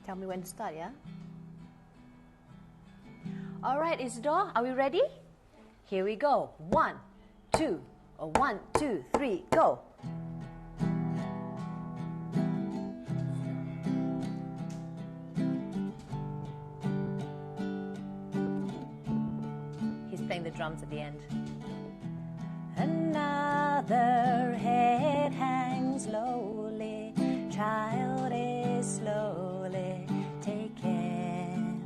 Tell me when to start, yeah? All right, Isidore, are we ready? Here we go. 1, 2, 1, 2, 3, go. He's playing the drums at the end. Another head hangs lowly, child is slowly taken,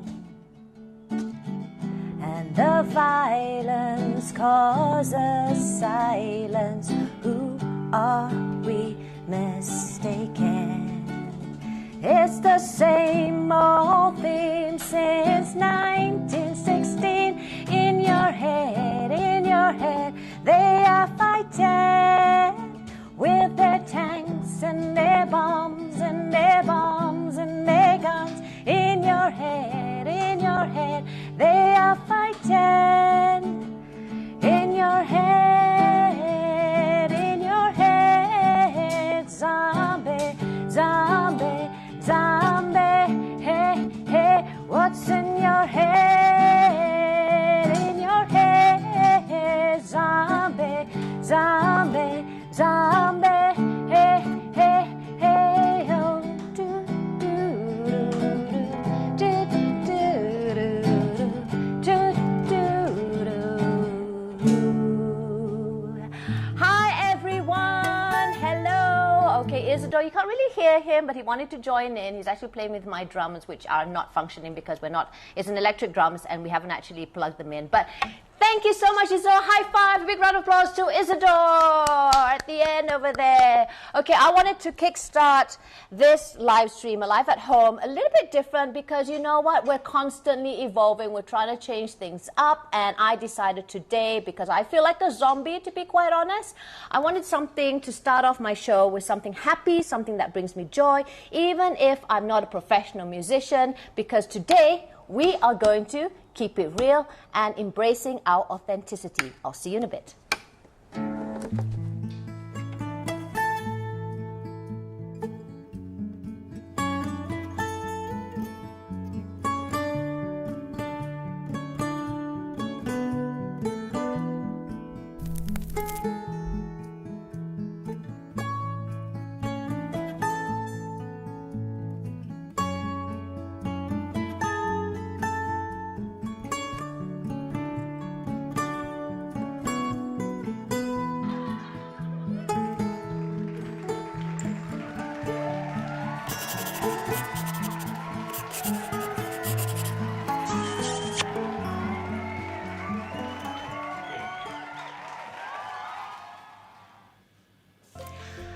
and the violence causes silence. Who are we mistaken? It's the same old theme since 1916. In your head, they are fighting with their tanks and their bombs and their bombs and their guns. In your head, they are fighting. In your head, zombie, zombie, zombie. Hey, hey, what's in your head? In your head, zombie, zombie, zombie. Hey, hey, hey, oh, do, do, do, do, do, do, do. Hi, everyone. Hello. Okay, Isidore, you can't really hear him, but he wanted to join in. He's actually playing with my drums, which are not functioning because it's an electric drums and we haven't actually plugged them in. But thank you so much, Isidore. High five, a big round of applause to Isidore at the end over there. Okay, I wanted to kickstart this live stream, Alive at Home, a little bit different because you know what? We're constantly evolving. We're trying to change things up. And I decided today, because I feel like a zombie, to be quite honest, I wanted something to start off my show with something happy, something that brings me joy, even if I'm not a professional musician, because today we are going to keep it real and embracing our authenticity. I'll see you in a bit.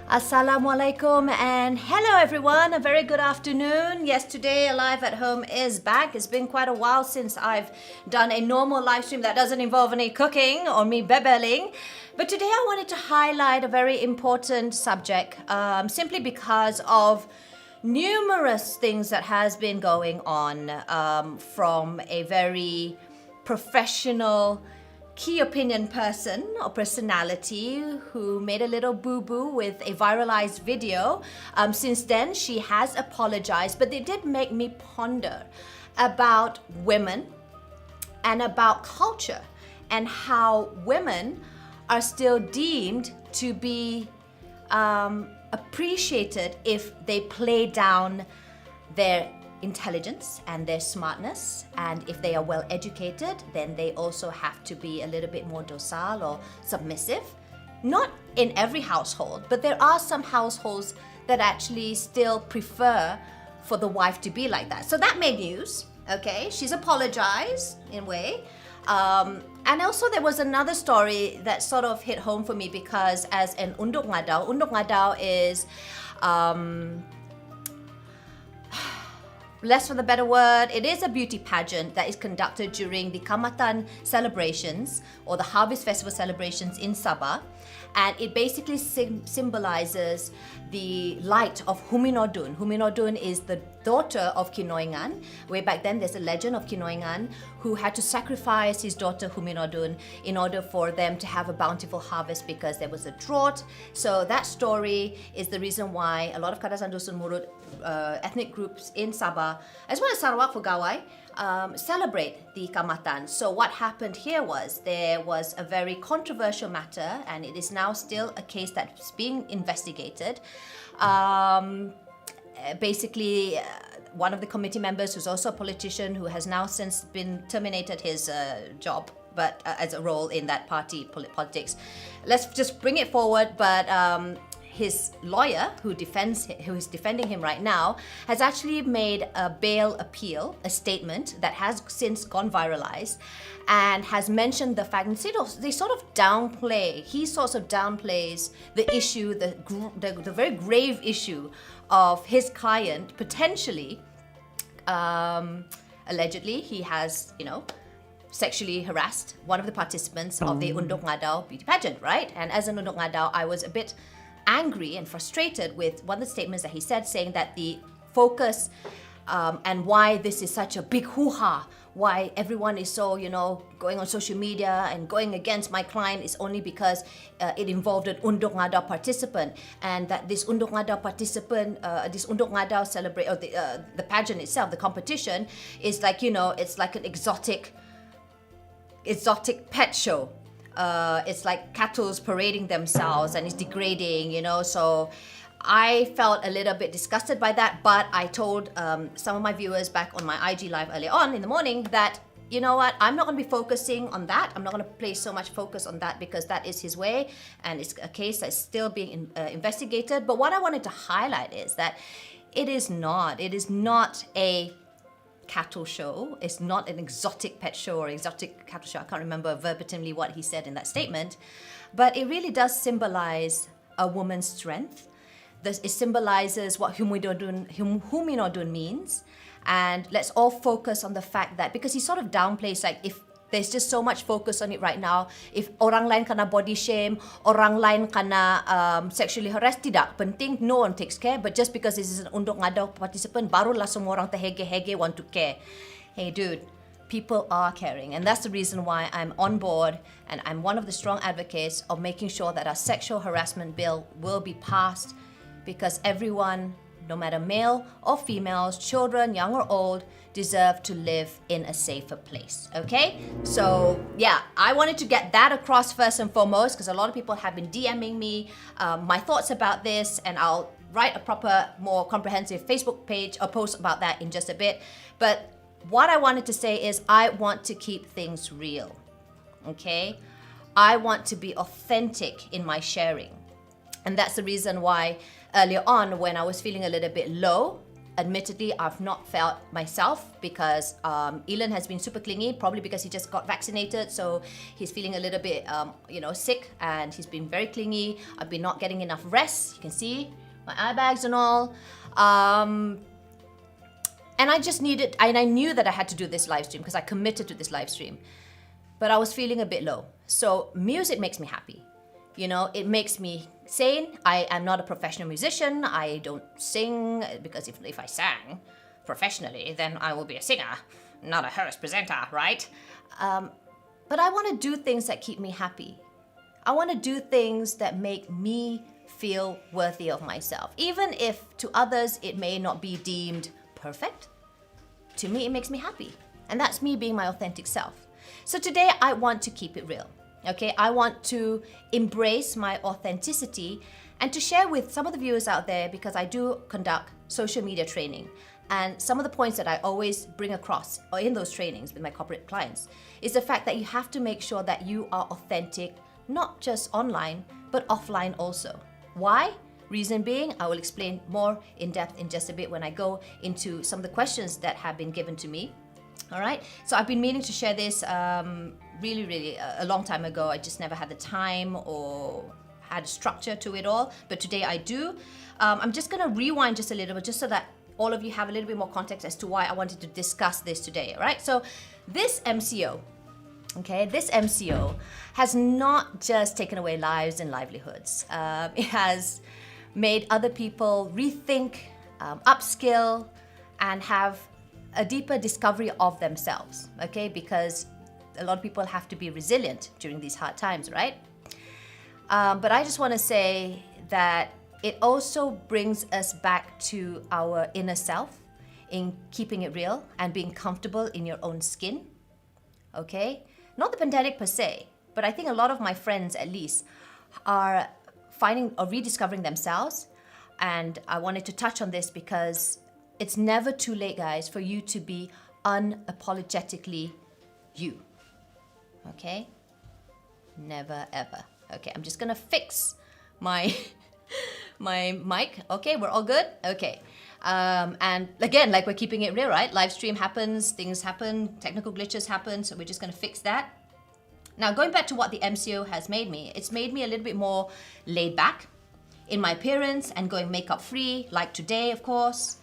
Assalamualaikum and hello everyone, a very good afternoon. Yes, today Alive at Home is back. It's been quite a while since I've done a normal live stream that doesn't involve any cooking or me bebeling. But today I wanted to highlight a very important subject simply because of numerous things that has been going on from a very professional key opinion person or personality who made a little boo-boo with a viralized video. Since then, she has apologized, but they did make me ponder about women and about culture and how women are still deemed to be appreciated if they play down their intelligence and their smartness, and if they are well educated, then they also have to be a little bit more docile or submissive. Not in every household, but there are some households that actually still prefer for the wife to be like that. So that made news. Okay, she's apologized in a way. And also there was another story that sort of hit home for me because as an undok ngadau is less for the better word, it is a beauty pageant that is conducted during the Kamatan celebrations or the Harvest Festival celebrations in Sabah. And it basically symbolizes the light of Huminodun. Huminodun is the daughter of Kinoingan. Way back then, there's a legend of Kinoingan who had to sacrifice his daughter Huminodun in order for them to have a bountiful harvest because there was a drought. So that story is the reason why a lot of Kadasan Dusun Murut ethnic groups in Sabah, as well as Sarawak Pegawai, celebrate the Kamatan. So what happened here was there was a very controversial matter, and it is now still a case that's being investigated. Basically, one of the committee members, who's also a politician, who has now since been terminated his job, but as a role in that party politics. Let's just bring it forward, but his lawyer, who is defending him right now, has actually made a bail appeal, a statement that has since gone viralized, and has mentioned the fact, and he sort of downplays the issue, the very grave issue of his client potentially, allegedly, he has, sexually harassed one of the participants of the Undok Ngadau beauty pageant, right? And as an Undok Ngadau, I was a bit angry and frustrated with one of the statements that he said, saying that the focus and why this is such a big hoo-ha, why everyone is so, going on social media and going against my client is only because it involved an Undok Ngadau participant, and that this Undok Ngadau participant, this Undok Ngadau celebrate, or the pageant itself, the competition, is like, it's like an exotic pet show. It's like cattle's parading themselves and it's degrading, so I felt a little bit disgusted by that, but I told some of my viewers back on my IG live earlier on in the morning that, you know what, I'm not going to be focusing on that. I'm not going to place so much focus on that because that is his way and it's a case that's still being investigated. But what I wanted to highlight is that it is not a cattle show. It's not an exotic pet show or exotic cattle show. I can't remember verbatimly what he said in that statement, but it really does symbolize a woman's strength. It symbolizes what Huminodun means, and let's all focus on the fact that, because he sort of downplays, like, if there's just so much focus on it right now, if orang lain kena body shame, orang lain kena sexually harassed, tidak penting, no one takes care, but just because this is an Undok Ngadau participant, barulah semua orang terhege-hege want to care. Hey dude, people are caring, and that's the reason why I'm on board, and I'm one of the strong advocates of making sure that our sexual harassment bill will be passed, because everyone, no matter male or females, children, young or old, deserve to live in a safer place, okay? So yeah, I wanted to get that across first and foremost, because a lot of people have been DMing me my thoughts about this, and I'll write a proper, more comprehensive Facebook page or post about that in just a bit. But what I wanted to say is I want to keep things real, okay? I want to be authentic in my sharing. And that's the reason why earlier on, when I was feeling a little bit low, admittedly, I've not felt myself, because Elon has been super clingy, probably because he just got vaccinated, so he's feeling a little bit, sick, and he's been very clingy. I've been not getting enough rest. You can see my eye bags and all. And I just needed, and I knew that I had to do this live stream because I committed to this live stream, but I was feeling a bit low. So music makes me happy. It makes me sane. I am not a professional musician. I don't sing, because if I sang professionally, then I will be a singer, not a host presenter, right? But I want to do things that keep me happy. I want to do things that make me feel worthy of myself. Even if to others it may not be deemed perfect, to me it makes me happy. And that's me being my authentic self. So today I want to keep it real. Okay, I want to embrace my authenticity and to share with some of the viewers out there, because I do conduct social media training. And some of the points that I always bring across or in those trainings with my corporate clients is the fact that you have to make sure that you are authentic, not just online, but offline also. Why? Reason being, I will explain more in depth in just a bit when I go into some of the questions that have been given to me. All right, so I've been meaning to share this really a long time ago. I just never had the time or had a structure to it all, but today I do. I'm just going to rewind just a little bit, just so that all of you have a little bit more context as to why I wanted to discuss this today. All right, so this MCO, Okay, this MCO has not just taken away lives and livelihoods. It has made other people rethink, upskill, and have a deeper discovery of themselves. Okay, because a lot of people have to be resilient during these hard times, right? But I just want to say that it also brings us back to our inner self in keeping it real and being comfortable in your own skin. Okay? Not the pandemic per se, but I think a lot of my friends at least are finding or rediscovering themselves. And I wanted to touch on this because it's never too late, guys, for you to be unapologetically you. Okay? Never ever. Okay, I'm just gonna fix my my mic. Okay, we're all good? Okay. And again, like we're keeping it real, right? Live stream happens, things happen, technical glitches happen, so we're just gonna fix that. Now, going back to what the MCO has made me, it's made me a little bit more laid back in my appearance and going makeup free, like today, of course.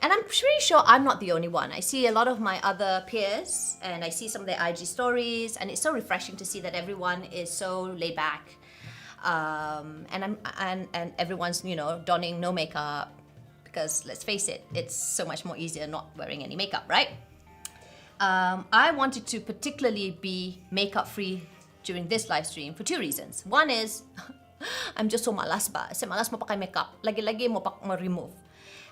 And I'm pretty sure I'm not the only one. I see a lot of my other peers and I see some of their IG stories, and it's so refreshing to see that everyone is so laid back. And everyone's, donning no makeup, because let's face it, it's so much more easier not wearing any makeup, right? I wanted to particularly be makeup free during this live stream for two reasons. One is, I'm just so malas ba? Kasi malas mo pa kay makeup. Lagi-lagi mo pa ma-remove.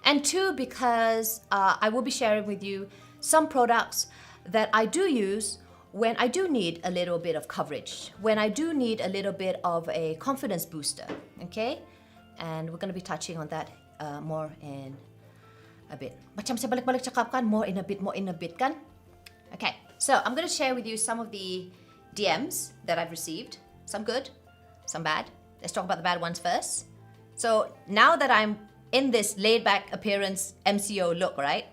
And two, because I will be sharing with you some products that I do use when I do need a little bit of coverage, when I do need a little bit of a confidence booster, okay? And we're going to be touching on that more in a bit. Macam saya balik-balik cakap kan, more in a bit kan? Okay, so I'm going to share with you some of the DMs that I've received. Some good, some bad. Let's talk about the bad ones first. So now that I'm in this laid-back appearance MCO look, right?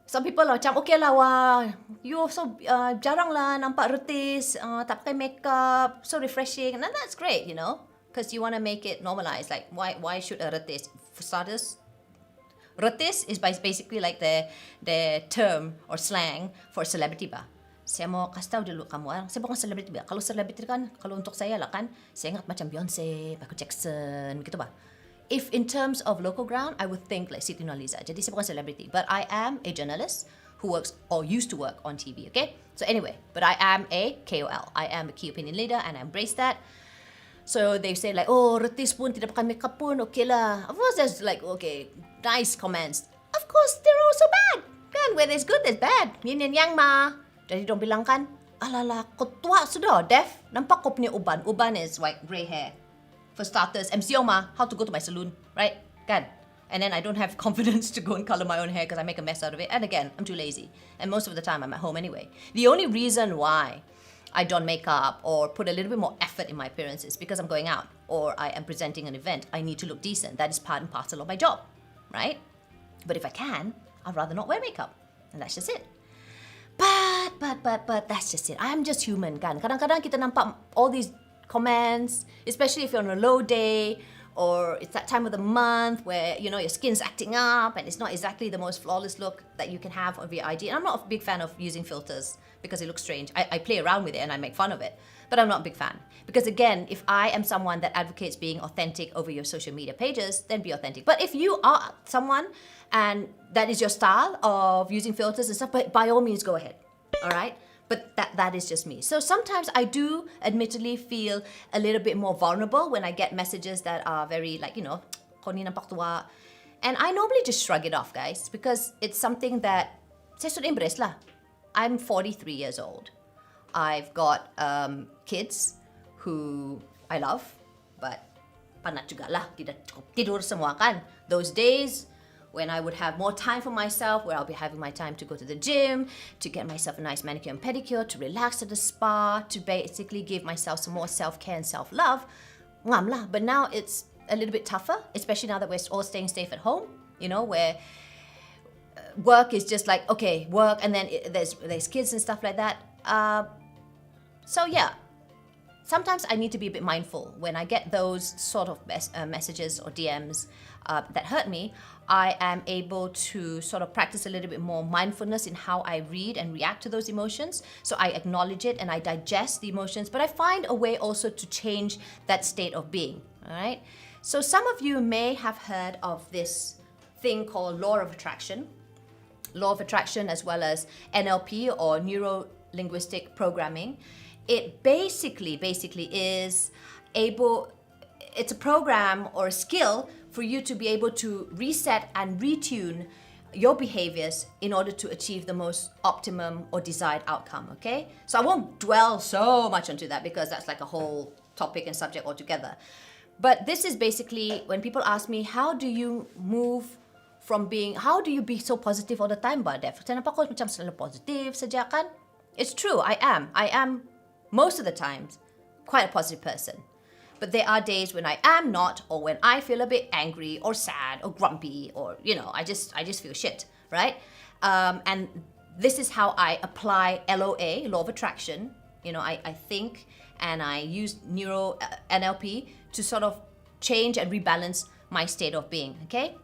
Some people are macam, okay lah, wah, you so jarang lah nampak retis, tak pakai makeup, so refreshing. And that's great, because you want to make it normalized. Like, why should a retis? For starters, retis is basically like the term or slang for celebrity ba. Saya mau kasih tahu dulu kamu, saya bukan celebrity ba. Kalau celebrity kan, kalau untuk saya lah kan, saya ingat macam Beyonce, Michael Jackson, gitu ba. If in terms of local ground, I would think like Siti Nurhaliza. Jadi saya bukan celebrity, but I am a journalist who works or used to work on TV, okay? So anyway, but I am a KOL. I am a key opinion leader and I embrace that. So they say like, oh, retis pun, tidak pakai makeup pun, okay lah. Of course there's like, okay, nice comments. Of course, they're also bad. Kan, where there's good, there's bad. Yin and yang ma. Jadi dong bilang kan, alala, kau tua sudah, Def. Nampak kau punya uban. Uban is white, grey hair. For starters, MCO ma, how to go to my salon, right? Kan? And then I don't have confidence to go and color my own hair because I make a mess out of it. And again, I'm too lazy. And most of the time I'm at home anyway. The only reason why I don makeup or put a little bit more effort in my appearance is because I'm going out or I am presenting an event. I need to look decent. That is part and parcel of my job, right? But if I can, I'd rather not wear makeup. And that's just it. But that's just it. I'm just human kan. Kadang-kadang kita nampak all these comments, especially if you're on a low day or it's that time of the month where, your skin's acting up and it's not exactly the most flawless look that you can have on your IG. And I'm not a big fan of using filters because it looks strange. I play around with it and I make fun of it. But I'm not a big fan. Because again, if I am someone that advocates being authentic over your social media pages, then be authentic. But if you are someone and that is your style of using filters and stuff, by all means, go ahead. All right? But that is just me. So sometimes I do admittedly feel a little bit more vulnerable when I get messages that are very like, kau ni nampak tua. And I normally just shrug it off, guys, because it's something that saya sudah embrace lah. I'm 43 years old. I've got kids who I love, but panat juga lah, tidak cukup tidur semua kan. Those days when I would have more time for myself, where I'll be having my time to go to the gym, to get myself a nice manicure and pedicure, to relax at the spa, to basically give myself some more self-care and self-love. Ngam lah. But now it's a little bit tougher, especially now that we're all staying safe at home, where work is just like, okay, work, and then there's kids and stuff like that. So yeah, sometimes I need to be a bit mindful when I get those sort of messages or DMs that hurt me. I am able to sort of practice a little bit more mindfulness in how I read and react to those emotions. So I acknowledge it and I digest the emotions, but I find a way also to change that state of being. All right. So some of you may have heard of this thing called law of attraction. Law of attraction, as well as NLP or neuro linguistic programming. It basically is it's a program or a skill for you to be able to reset and retune your behaviors in order to achieve the most optimum or desired outcome, okay? So I won't dwell so much onto that because that's like a whole topic and subject altogether. But this is basically when people ask me, how do you be so positive all the time, Badef? Kenapa kau macam selalu positif saja kan? It's true, I am most of the times quite a positive person. But there are days when I am not, or when I feel a bit angry or sad or grumpy, or I just feel shit, right? And this is how I apply LOA, law of attraction. I think and I use neuro NLP to sort of change and rebalance my state of being, okay?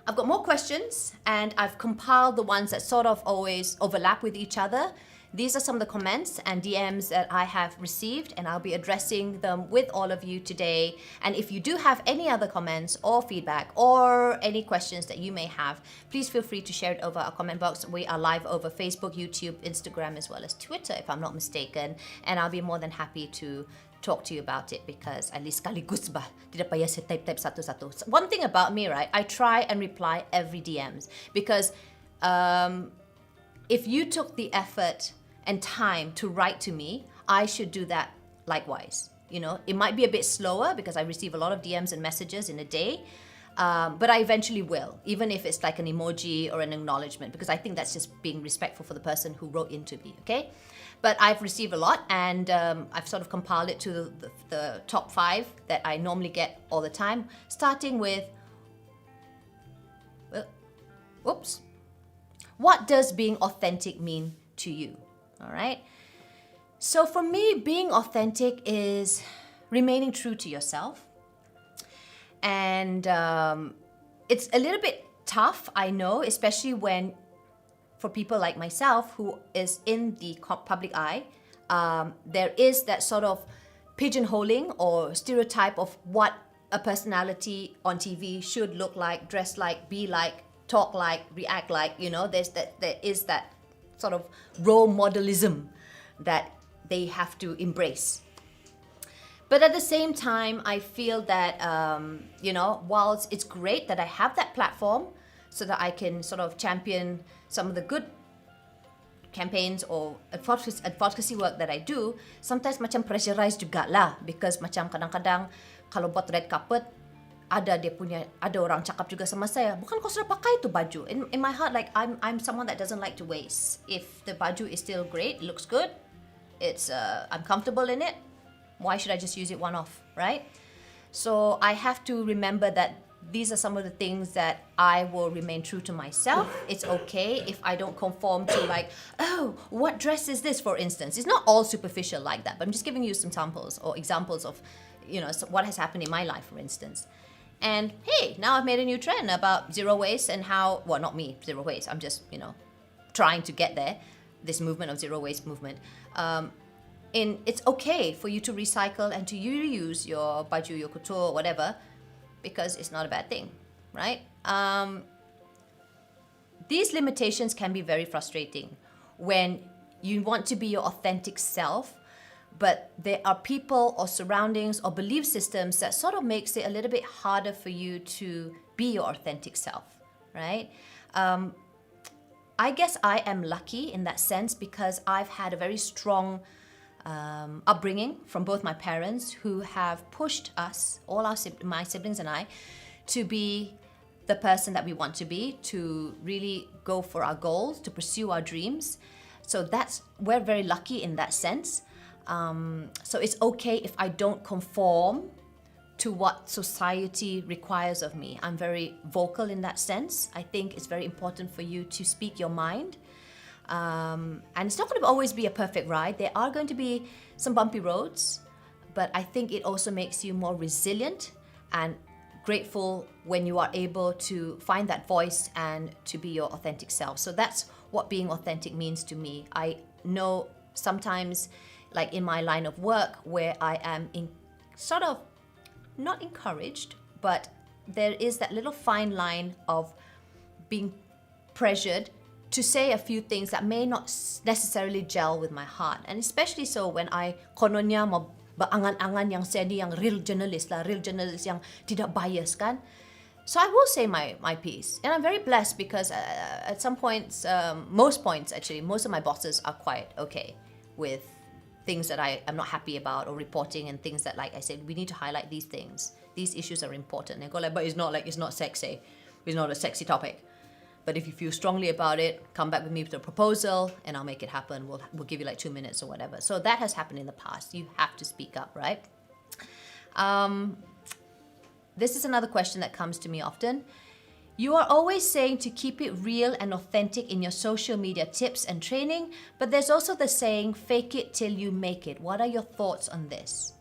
I've got more questions and I've compiled the ones that sort of always overlap with each other. These are some of the comments and DMs that I have received, and I'll be addressing them with all of you today. And if you do have any other comments or feedback or any questions that you may have, please feel free to share it over our comment box. We are live over Facebook, YouTube, Instagram, as well as Twitter, if I'm not mistaken. And I'll be more than happy to talk to you about it because at least sekaligus ba, tidak payah saya type satu-satu. One thing about me, right, I try and reply every DMs because if you took the effort and time to write to me, I should do that likewise. It might be a bit slower because I receive a lot of DMs and messages in a day, but I eventually will, even if it's like an emoji or an acknowledgement, because I think that's just being respectful for the person who wrote into me, okay? But I've received a lot, and I've sort of compiled it to the top 5 that I normally get all the time, starting with, what does being authentic mean to you? All right. So for me, being authentic is remaining true to yourself. And it's a little bit tough, I know, especially for people like myself who is in the public eye, there is that sort of pigeonholing or stereotype of what a personality on TV should look like, dress like, be like, talk like, react like. There is that sort of role modelism that they have to embrace. But at the same time, I feel that, whilst it's great that I have that platform so that I can sort of champion some of the good campaigns or advocacy work that I do, sometimes macam pressurized juga lah, because macam kadang-kadang kalau buat red carpet, ada orang cakap juga sama saya, bukan kau sudah pakai tu baju. In my heart, like I'm someone that doesn't like to waste. If the baju is still great, looks good, I'm comfortable in it, why should I just use it one off, right? So I have to remember that these are some of the things that I will remain true to myself. It's okay if I don't conform to what dress is this, for instance. It's not all superficial like that, but I'm just giving you some samples or examples of, what has happened in my life, for instance. And hey, now I've made a new trend about zero waste and how, well, not me, zero waste. I'm just, trying to get there, this movement of zero waste movement. It's okay for you to recycle and to reuse your baju, your couture, whatever, because it's not a bad thing, right? These limitations can be very frustrating when you want to be your authentic self, but there are people or surroundings or belief systems that sort of makes it a little bit harder for you to be your authentic self, right? I guess I am lucky in that sense because I've had a very strong upbringing from both my parents, who have pushed us, my siblings and I, to be the person that we want to be, to really go for our goals, to pursue our dreams. So we're very lucky in that sense. So it's okay if I don't conform to what society requires of me. I'm very vocal in that sense. I think it's very important for you to speak your mind. And it's not going to always be a perfect ride. There are going to be some bumpy roads, but I think it also makes you more resilient and grateful when you are able to find that voice and to be your authentic self. So that's what being authentic means to me. I know sometimes, like in my line of work, where I am sort of not encouraged, but there is that little fine line of being pressured to say a few things that may not necessarily gel with my heart. And especially so when I kononnya baangan-angan yang sedi yang real journalist yang tidak bias kan. So I will say my piece. And I'm very blessed because at some points, most points actually, most of my bosses are quite okay with things that I am not happy about or reporting, and things that, like I said, we need to highlight these things. These issues are important. And they go like, but it's not sexy. It's not a sexy topic. But if you feel strongly about it, come back with me with a proposal and I'll make it happen. We'll give you like 2 minutes or whatever. So that has happened in the past. You have to speak up, right? This is another question that comes to me often. You are always saying to keep it real and authentic in your social media tips and training, but there's also the saying, fake it till you make it. What are your thoughts on this?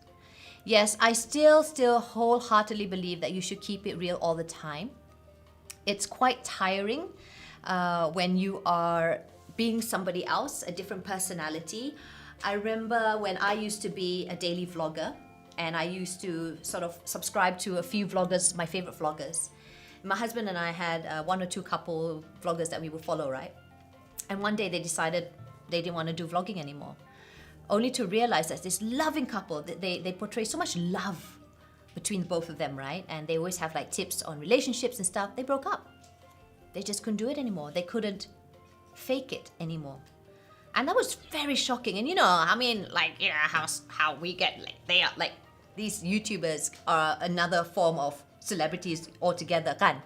Yes, I still wholeheartedly believe that you should keep it real all the time. It's quite tiring when you are being somebody else, a different personality. I remember when I used to be a daily vlogger, and I used to sort of subscribe to a few vloggers, my favorite vloggers. My husband and I had one or two couple vloggers that we would follow, right? And one day they decided they didn't want to do vlogging anymore, only to realize that this loving couple, they portray so much love between both of them, right? And they always have like tips on relationships and stuff. They broke up. They just couldn't do it anymore. They couldn't fake it anymore. And that was very shocking. And how we get, like, they are like, these YouTubers are another form of celebrities altogether, kan?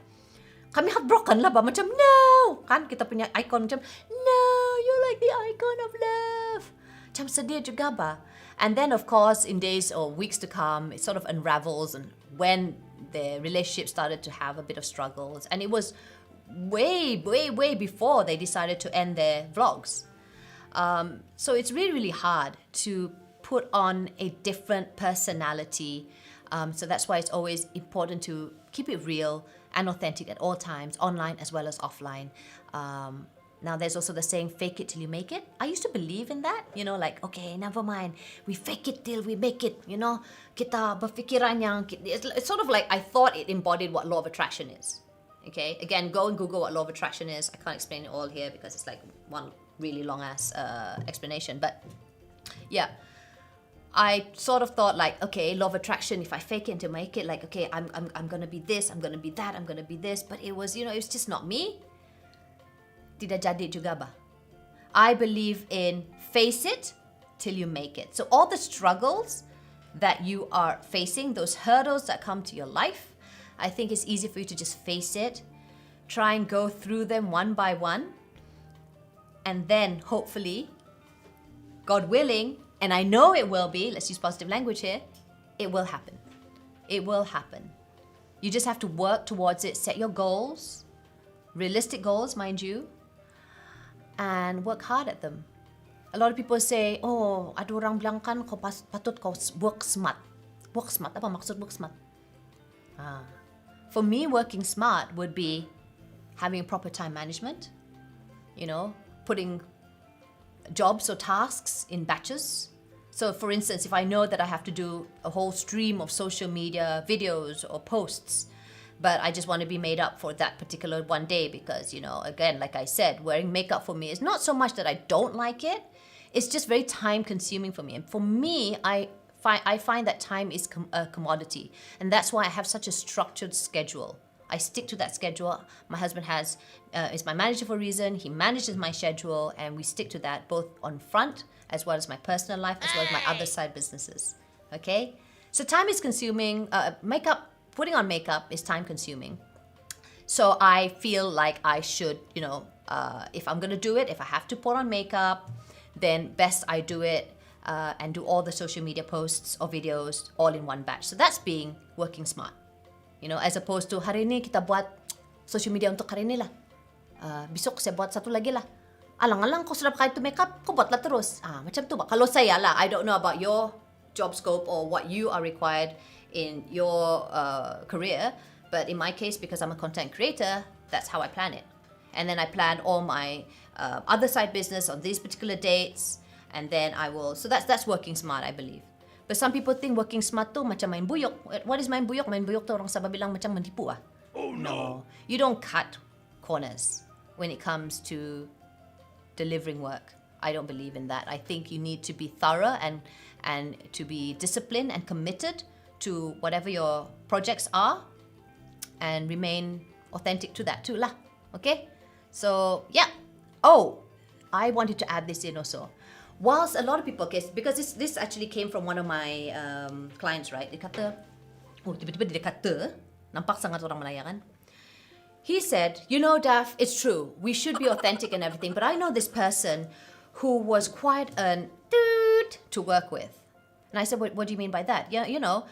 Kami heartbroken lah ba? Macam, no! Kan? Kita punya icon macam, no! You're like the icon of love! Macam sedih juga ba? And then, of course, in days or weeks to come, it sort of unravels, and when their relationship started to have a bit of struggles. And it was way before they decided to end their vlogs. So it's really hard to put on a different personality. So that's why it's always important to keep it real and authentic at all times, online as well as offline. Now there's also the saying, fake it till you make it. I used to believe in that, like, okay, never mind. We fake it till we make it, Kita berfikiran yang, it's sort of like I thought it embodied what law of attraction is. Okay, again, go and Google what law of attraction is. I can't explain it all here because it's like one really long ass explanation. But yeah, I sort of thought like, okay, law of attraction, if I fake it to make it, like, okay, I'm gonna be this, I'm gonna be that, I'm gonna be this. But it was, it was just not me. Tidak jadi juga ba. I believe in face it till you make it. So all the struggles that you are facing, those hurdles that come to your life, I think it's easy for you to just face it, try and go through them one by one, and then hopefully, God willing, and I know it will be, let's use positive language here, it will happen. It will happen. You just have to work towards it, set your goals, realistic goals, mind you, and work hard at them. A lot of people say, oh, ada orang bilang kan kau patut kau work smart. Work smart, apa maksud work smart? For me, working smart would be having proper time management, putting jobs or tasks in batches. So for instance, if I know that I have to do a whole stream of social media videos or posts, but I just want to be made up for that particular one day because, again, like I said, wearing makeup for me is not so much that I don't like it. It's just very time consuming for me. And for me, I find that time is a commodity. And that's why I have such a structured schedule. I stick to that schedule. My husband is my manager for a reason. He manages my schedule, and we stick to that both on front as well as my personal life, as well as my other side businesses. Okay? So time is consuming. Putting on makeup is time consuming. So I feel like I should, if I'm going to do it, if I have to put on makeup, then best I do it and do all the social media posts or videos all in one batch. So that's being working smart. As opposed to, hari ni kita buat social media untuk hari ni lah. Besok saya buat satu lagi lah. alang-alang ko sarap kahit to makeup, kubot la terus. Macam tu ba? Kalau saya lah, I don't know about your job scope or what you are required in your career, but in my case, because I'm a content creator, that's how I plan it. And then I plan all my other side business on these particular dates, and then I will. So that's working smart, I believe. But some people think working smart tu macam main buyok. What is main buyok? Main buyok tu orang Sabah bilang macam menipu . Oh no. You don't cut corners when it comes to delivering work. I don't believe in that. I think you need to be thorough and to be disciplined and committed to whatever your projects are, and remain authentic to that too lah. Okay? So, yeah. Oh, I wanted to add this in also. Whilst a lot of people, because this actually came from one of my clients, right? Dia kata, tiba-tiba dia kata, nampak sangat orang Malaya kan? He said, you know, Daph, it's true. We should be authentic and everything, but I know this person who was quite an dude to work with. And I said, what do you mean by that? Yeah, you know,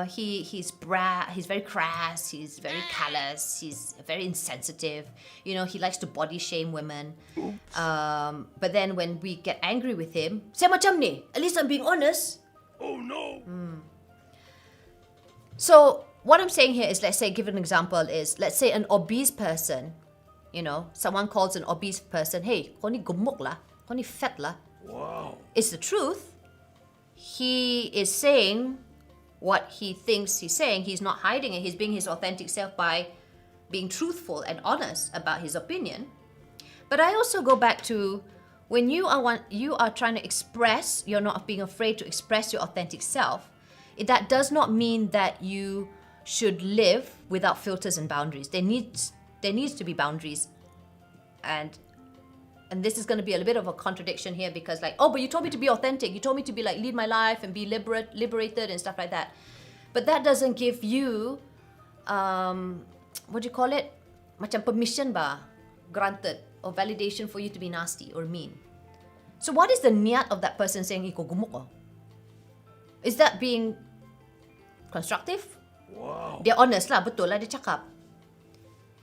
he's very crass, he's very callous, he's very insensitive. You know, he likes to body shame women. But then when we get angry with him, saya macam ni. At least I'm being honest. Oh no. So what I'm saying here is, let's say, give an example is, let's say an obese person, you know, someone calls an obese person, hey, kau ni gemuk lah, kau ni fat lah. Wow. It's the truth. He is saying what he thinks he's saying. He's not hiding it. He's being his authentic self by being truthful and honest about his opinion. But I also go back to when you are trying to express, you're not being afraid to express your authentic self. That does not mean that you should live without filters and boundaries. There needs to be boundaries, and this is going to be a bit of a contradiction here, because like, oh, but you told me to be authentic. You told me to be like, lead my life and be liberated and stuff like that. But that doesn't give you, what do you call it? Macam permission ba, granted, or validation for you to be nasty or mean. So what is the niat of that person saying, ikaw gemuk oh? Is that being constructive? Wow. Dia honest lah, betul lah dia cakap.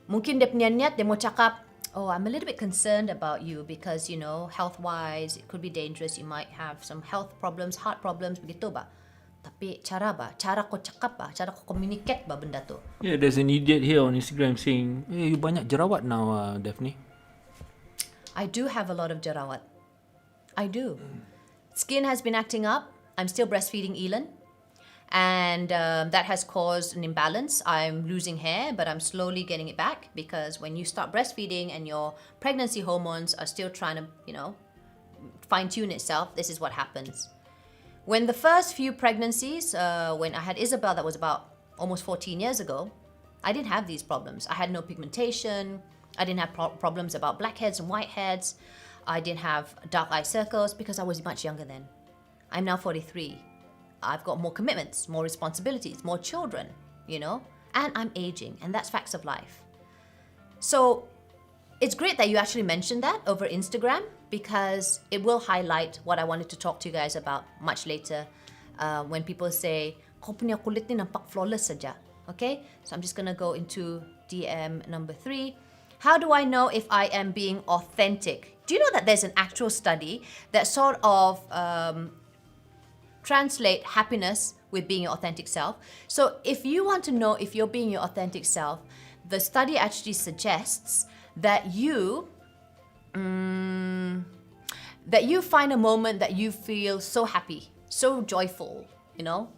Mungkin dia punya niat, dia mau cakap, oh, I'm a little bit concerned about you because, you know, health-wise, it could be dangerous. You might have some health problems, heart problems, begitu ba? Tapi cara kau cakap ba? Cara kau communicate ba benda tu? Yeah, there's an idiot here on Instagram saying, hey, you banyak jerawat now, Daphne. I do have a lot of jerawat. I do. Skin has been acting up. I'm still breastfeeding Elon. And that has caused an imbalance. I'm losing hair, but I'm slowly getting it back, because when you start breastfeeding and your pregnancy hormones are still trying to, you know, fine-tune itself, this is what happens. When the first few pregnancies, when I had Isabel, that was about almost 14 years ago, I didn't have these problems. I had no pigmentation. I didn't have problems about blackheads and whiteheads. I didn't have dark eye circles because I was much younger then. I'm now 43. I've got more commitments, more responsibilities, more children, you know, and I'm aging, and that's facts of life. So it's great that you actually mentioned that over Instagram, because it will highlight what I wanted to talk to you guys about much later, when people say, kau punya kulit ni nampak flawless saja. Okay, so I'm just gonna go into DM number 3. How do I know if I am being authentic? Do you know that there's an actual study that sort of translate happiness with being your authentic self? So if you want to know if you're being your authentic self, the study actually suggests that you find a moment that you feel so happy, so joyful, you know.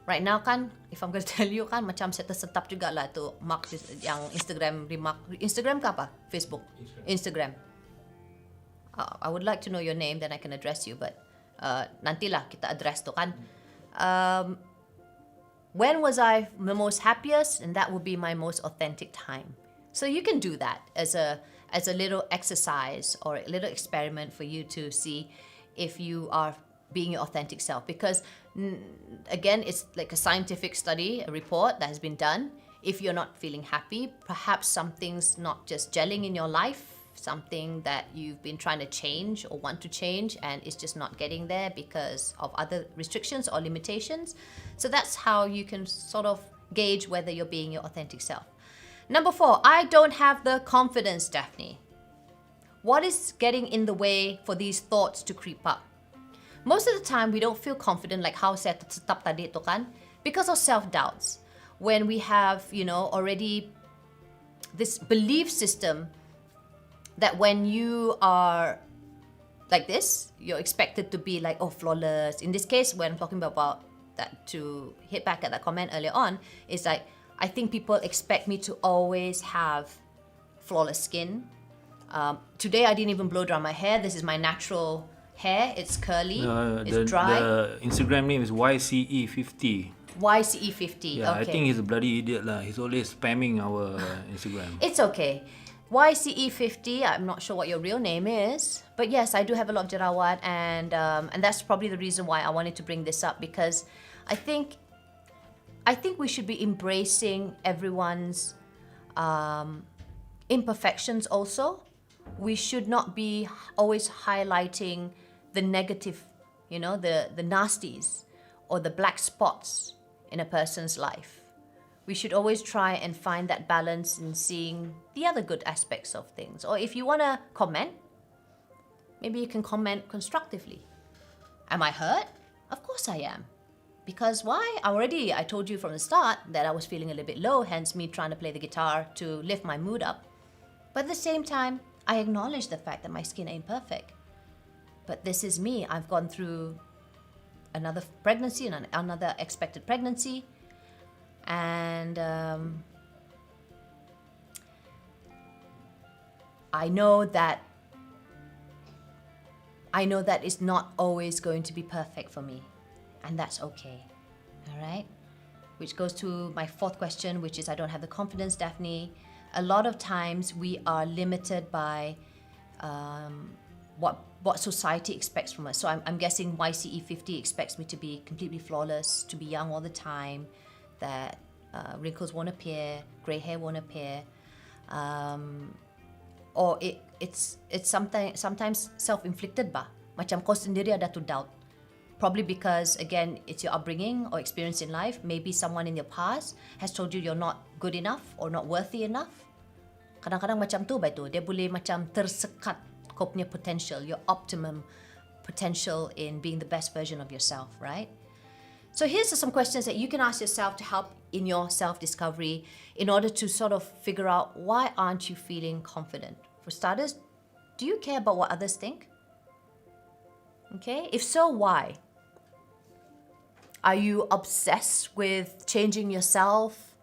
Right now kan, if I'm going to tell you kan, macam saya tersetap juga lah tu mark yang Instagram remark. Instagram ke apa? Facebook? Instagram. I would like to know your name, then I can address you, but nantilah kita address tu kan. When was I the most happiest? And that would be my most authentic time. So you can do that as a little exercise or a little experiment for you to see if you are being your authentic self. Because again, it's like a scientific study, a report that has been done. If you're not feeling happy, perhaps something's not just gelling in your life, something that you've been trying to change or want to change, and it's just not getting there because of other restrictions or limitations. So that's how you can sort of gauge whether you're being your authentic self. Number 4, I don't have the confidence, Daphne. What is getting in the way for these thoughts to creep up? Most of the time, we don't feel confident, like how saya tetap tadi tu kan, because of self-doubts. When we have, already this belief system that when you are like this, you're expected to be like, flawless. In this case, when I'm talking about that, to hit back at that comment earlier on, is like, I think people expect me to always have flawless skin. Today, I didn't even blow dry my hair. This is my natural hair. It's curly. It's dry. The Instagram name is YCE50. YCE50. Yeah, okay. I think he's a bloody idiot lah. He's always spamming our Instagram. It's okay. YCE50, I'm not sure what your real name is, but yes, I do have a lot of jerawat, and that's probably the reason why I wanted to bring this up, because I think we should be embracing everyone's imperfections also. We should not be always highlighting the negative, the nasties or the black spots in a person's life. We should always try and find that balance in seeing the other good aspects of things. Or if you want to comment, maybe you can comment constructively. Am I hurt? Of course I am. Because why? I told you from the start that I was feeling a little bit low, hence me trying to play the guitar to lift my mood up. But at the same time, I acknowledge the fact that my skin ain't perfect. But this is me. I've gone through another pregnancy and another expected pregnancy. And I know that it's not always going to be perfect for me, and that's okay. All right? Which goes to my fourth question, which is I don't have the confidence, Daphne. A lot of times we are limited by what society expects from us. So I'm guessing YCE50 expects me to be completely flawless, to be young all the time, that wrinkles won't appear, grey hair won't appear, or it's sometimes self-inflicted ba. Macam kau sendiri ada to doubt. Probably because, again, it's your upbringing or experience in life. Maybe someone in your past has told you you're not good enough or not worthy enough. Kadang-kadang macam tu, betul. Dia boleh macam tersekat kau punya potential, your optimum potential in being the best version of yourself, right? So here's some questions that you can ask yourself to help in your self-discovery in order to sort of figure out, why aren't you feeling confident? For starters, do you care about what others think? Okay, if so, why? Are you obsessed with changing yourself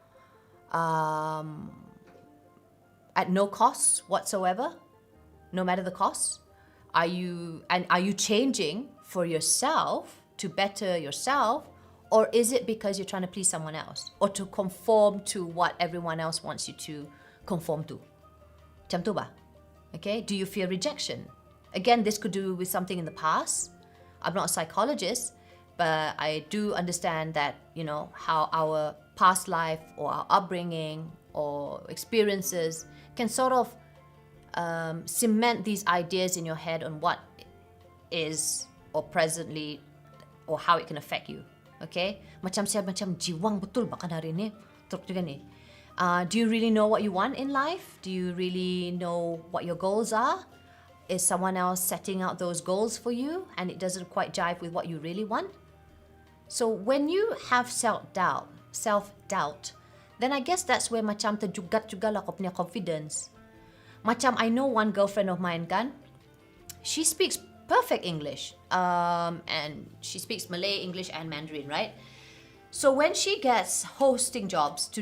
at no cost whatsoever, no matter the cost? Are you changing for yourself to better yourself? Or is it because you're trying to please someone else or to conform to what everyone else wants you to conform to? Macam tu ba? Okay, do you fear rejection? Again, this could do with something in the past. I'm not a psychologist, but I do understand that, how our past life or our upbringing or experiences can sort of cement these ideas in your head on what is or presently or how it can affect you. Okay? Macam jiwang betul bahkan hari ni. Teruk juga ni. Do you really know what you want in life? Do you really know what your goals are? Is someone else setting out those goals for you and it doesn't quite jive with what you really want? So when you have self-doubt, then I guess that's where macam terjugat juga lah kau punya confidence. Macam I know one girlfriend of mine kan, she speaks perfect English, and she speaks Malay, English, and Mandarin, right? So when she gets hosting jobs to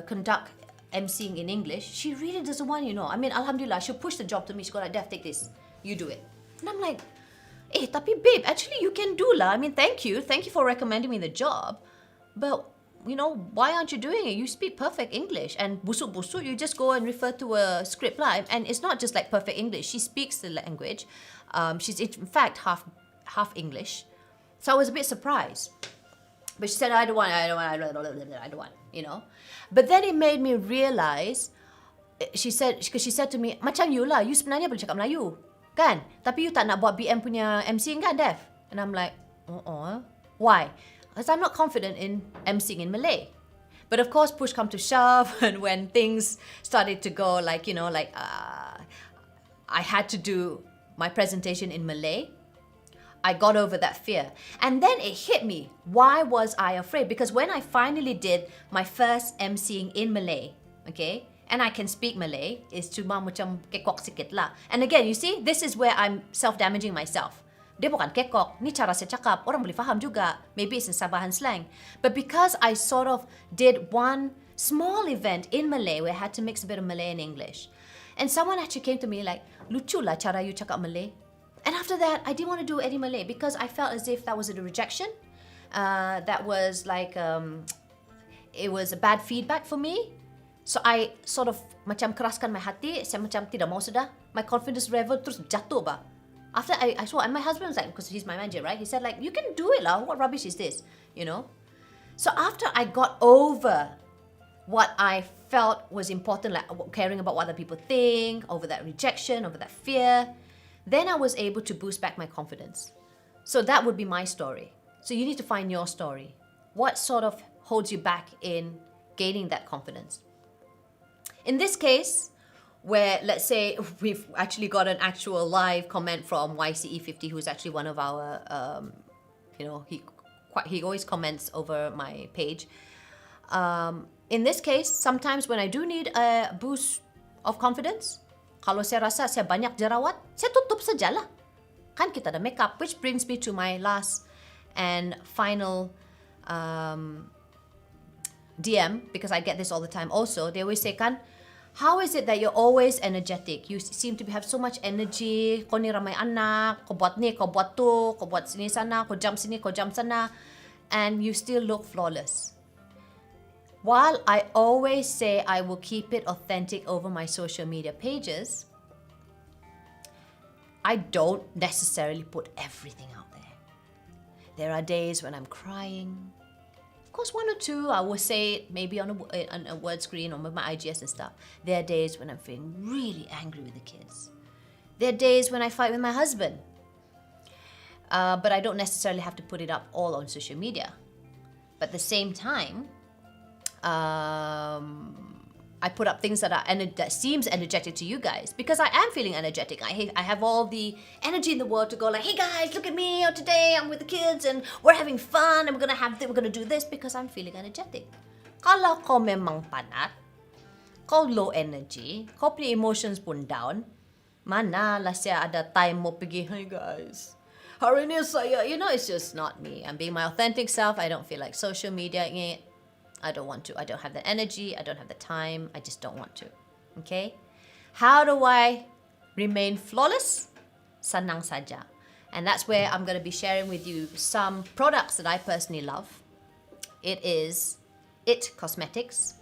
conduct emceeing in English, she really doesn't want, I mean, alhamdulillah, she'll push the job to me. She'll go like, Def, take this, you do it. And I'm like, tapi babe, actually you can do lah. I mean, thank you for recommending me the job, but why aren't you doing it? You speak perfect English, and busuk-busuk, you just go and refer to a script lah. And it's not just like perfect English. She speaks the language. She's in fact half English. So I was a bit surprised. But she said, I don't want. But then it made me realize, because she said to me, macam you lah, you sebenarnya boleh cakap Melayu, kan? Tapi you tak nak buat BM punya MCing kan, Def? And I'm like, why? Because I'm not confident in emceeing in Malay. But of course, push come to shove, and when things started to go like, I had to do my presentation in Malay, I got over that fear. And then it hit me. Why was I afraid? Because when I finally did my first emceeing in Malay, okay, and I can speak Malay, is cuma macam kekok sikit lah. And again, you see, this is where I'm self-damaging myself. Dia bukan kekok, ni cara saya cakap, orang boleh faham juga. Maybe it's in Sabahan slang. But because I sort of did one small event in Malay where I had to mix a bit of Malay and English, and someone actually came to me like, lucu lah cara you cakap Malay. And after that, I didn't want to do any Malay because I felt as if that was a rejection. That was like, it was a bad feedback for me. So I sort of macam keraskan my hati. Saya macam tidak mau sudah. My confidence level terus jatuh bah. After I saw, and my husband was like, because he's my manager, right? He said like, you can do it lah. What rubbish is this? You know? So after I got over what I felt was important, like caring about what other people think, over that rejection, over that fear, then I was able to boost back my confidence. So that would be my story. So you need to find your story. What sort of holds you back in gaining that confidence? In this case, where let's say we've actually got an actual live comment from YCE50, who's actually one of our, he always comments over my page. In this case, sometimes when I do need a boost of confidence, kalau saya rasa saya banyak jerawat, saya tutup sajalah. Kan kita ada makeup, which brings me to my last and final DM, because I get this all the time also. They always say, kan, how is it that you're always energetic? You seem to have so much energy. Kau ni ramai anak, kau buat ni, kau buat tu, kau buat sini sana, kau jump sini, kau jump sana, and you still look flawless. While I always say I will keep it authentic over my social media pages, I don't necessarily put everything out there. There are days when I'm crying. Of course, one or two I will say it maybe on a word screen or with my IGS and stuff. There are days when I'm feeling really angry with the kids. There are days when I fight with my husband. But I don't necessarily have to put it up all on social media. But at the same time, I put up things that seems energetic to you guys, because I am feeling energetic. I have all the energy in the world to go like, hey guys, look at me, today I'm with the kids and we're having fun and we're gonna do this, because I'm feeling energetic. Kalau kau memang panat, kau low energy, kau punya emotions pun down, mana lah saya ada time mo pergi, hey guys, hari ni saya, it's just not me. I'm being my authentic self. I don't feel like social media it. I don't want to. I don't have the energy. I don't have the time. I just don't want to. Okay? How do I remain flawless? Senang saja. And that's where I'm going to be sharing with you some products that I personally love. It is IT Cosmetics.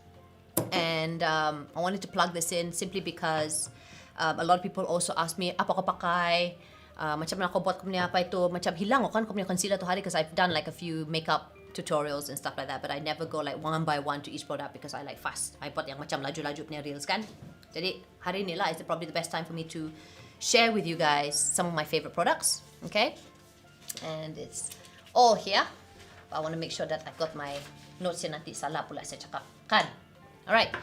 And I wanted to plug this in simply because a lot of people also ask me, apa kau pakai? Macam mana kau buat kau punya apa itu? Macam hilang kan kau punya concealer tu hari, because I've done like a few makeup tutorials and stuff like that, but I never go like one by one to each product because I like fast. I buat yang macam laju-laju punya reels kan. Jadi hari ni lah is probably the best time for me to share with you guys some of my favorite products. Okay, and it's all here. But I want to make sure that I've got my notes here, nanti salah pula saya cakap kan. Alright,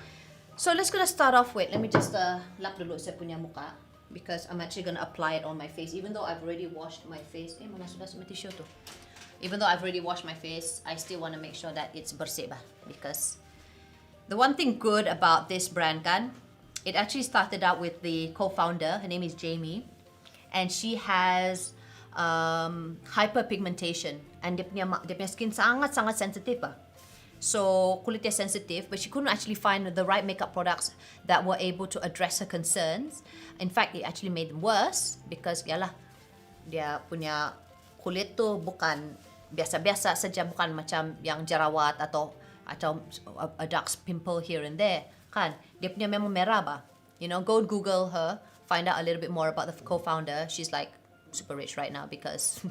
so let's gonna start off with, let me just lap dulu saya punya muka, because I'm actually gonna apply it on my face, even though I've already washed my face. Mana sudah semua tisu tu. Even though I've already washed my face, I still want to make sure that it's bersih bah, because the one thing good about this brand kan, it actually started out with the co-founder. Her name is Jamie, and she has hyperpigmentation, and dia punya skin sangat sensitive bah. So kulit dia sensitive, but she couldn't actually find the right makeup products that were able to address her concerns. In fact, it actually made them worse, because yalah, dia punya kulit tu bukan biasa-biasa saja, bukan macam yang jerawat atau a dark pimple here and there kan. Dia punya memang merah bah. Go Google her, find out a little bit more about the co-founder. She's like super rich right now because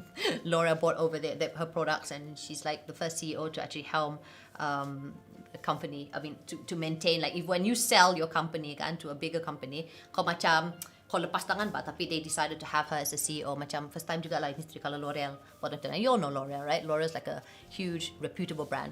Laura bought over her products, and she's like the first CEO to actually helm a company. I mean, to maintain, like, if when you sell your company kan to a bigger company, kau macam kau lepas tangan ba, tapi they decided to have her as a CEO. Macam first time juga lah in history kalau L'Oreal. You all know L'Oreal, right? L'Oreal's like a huge, reputable brand.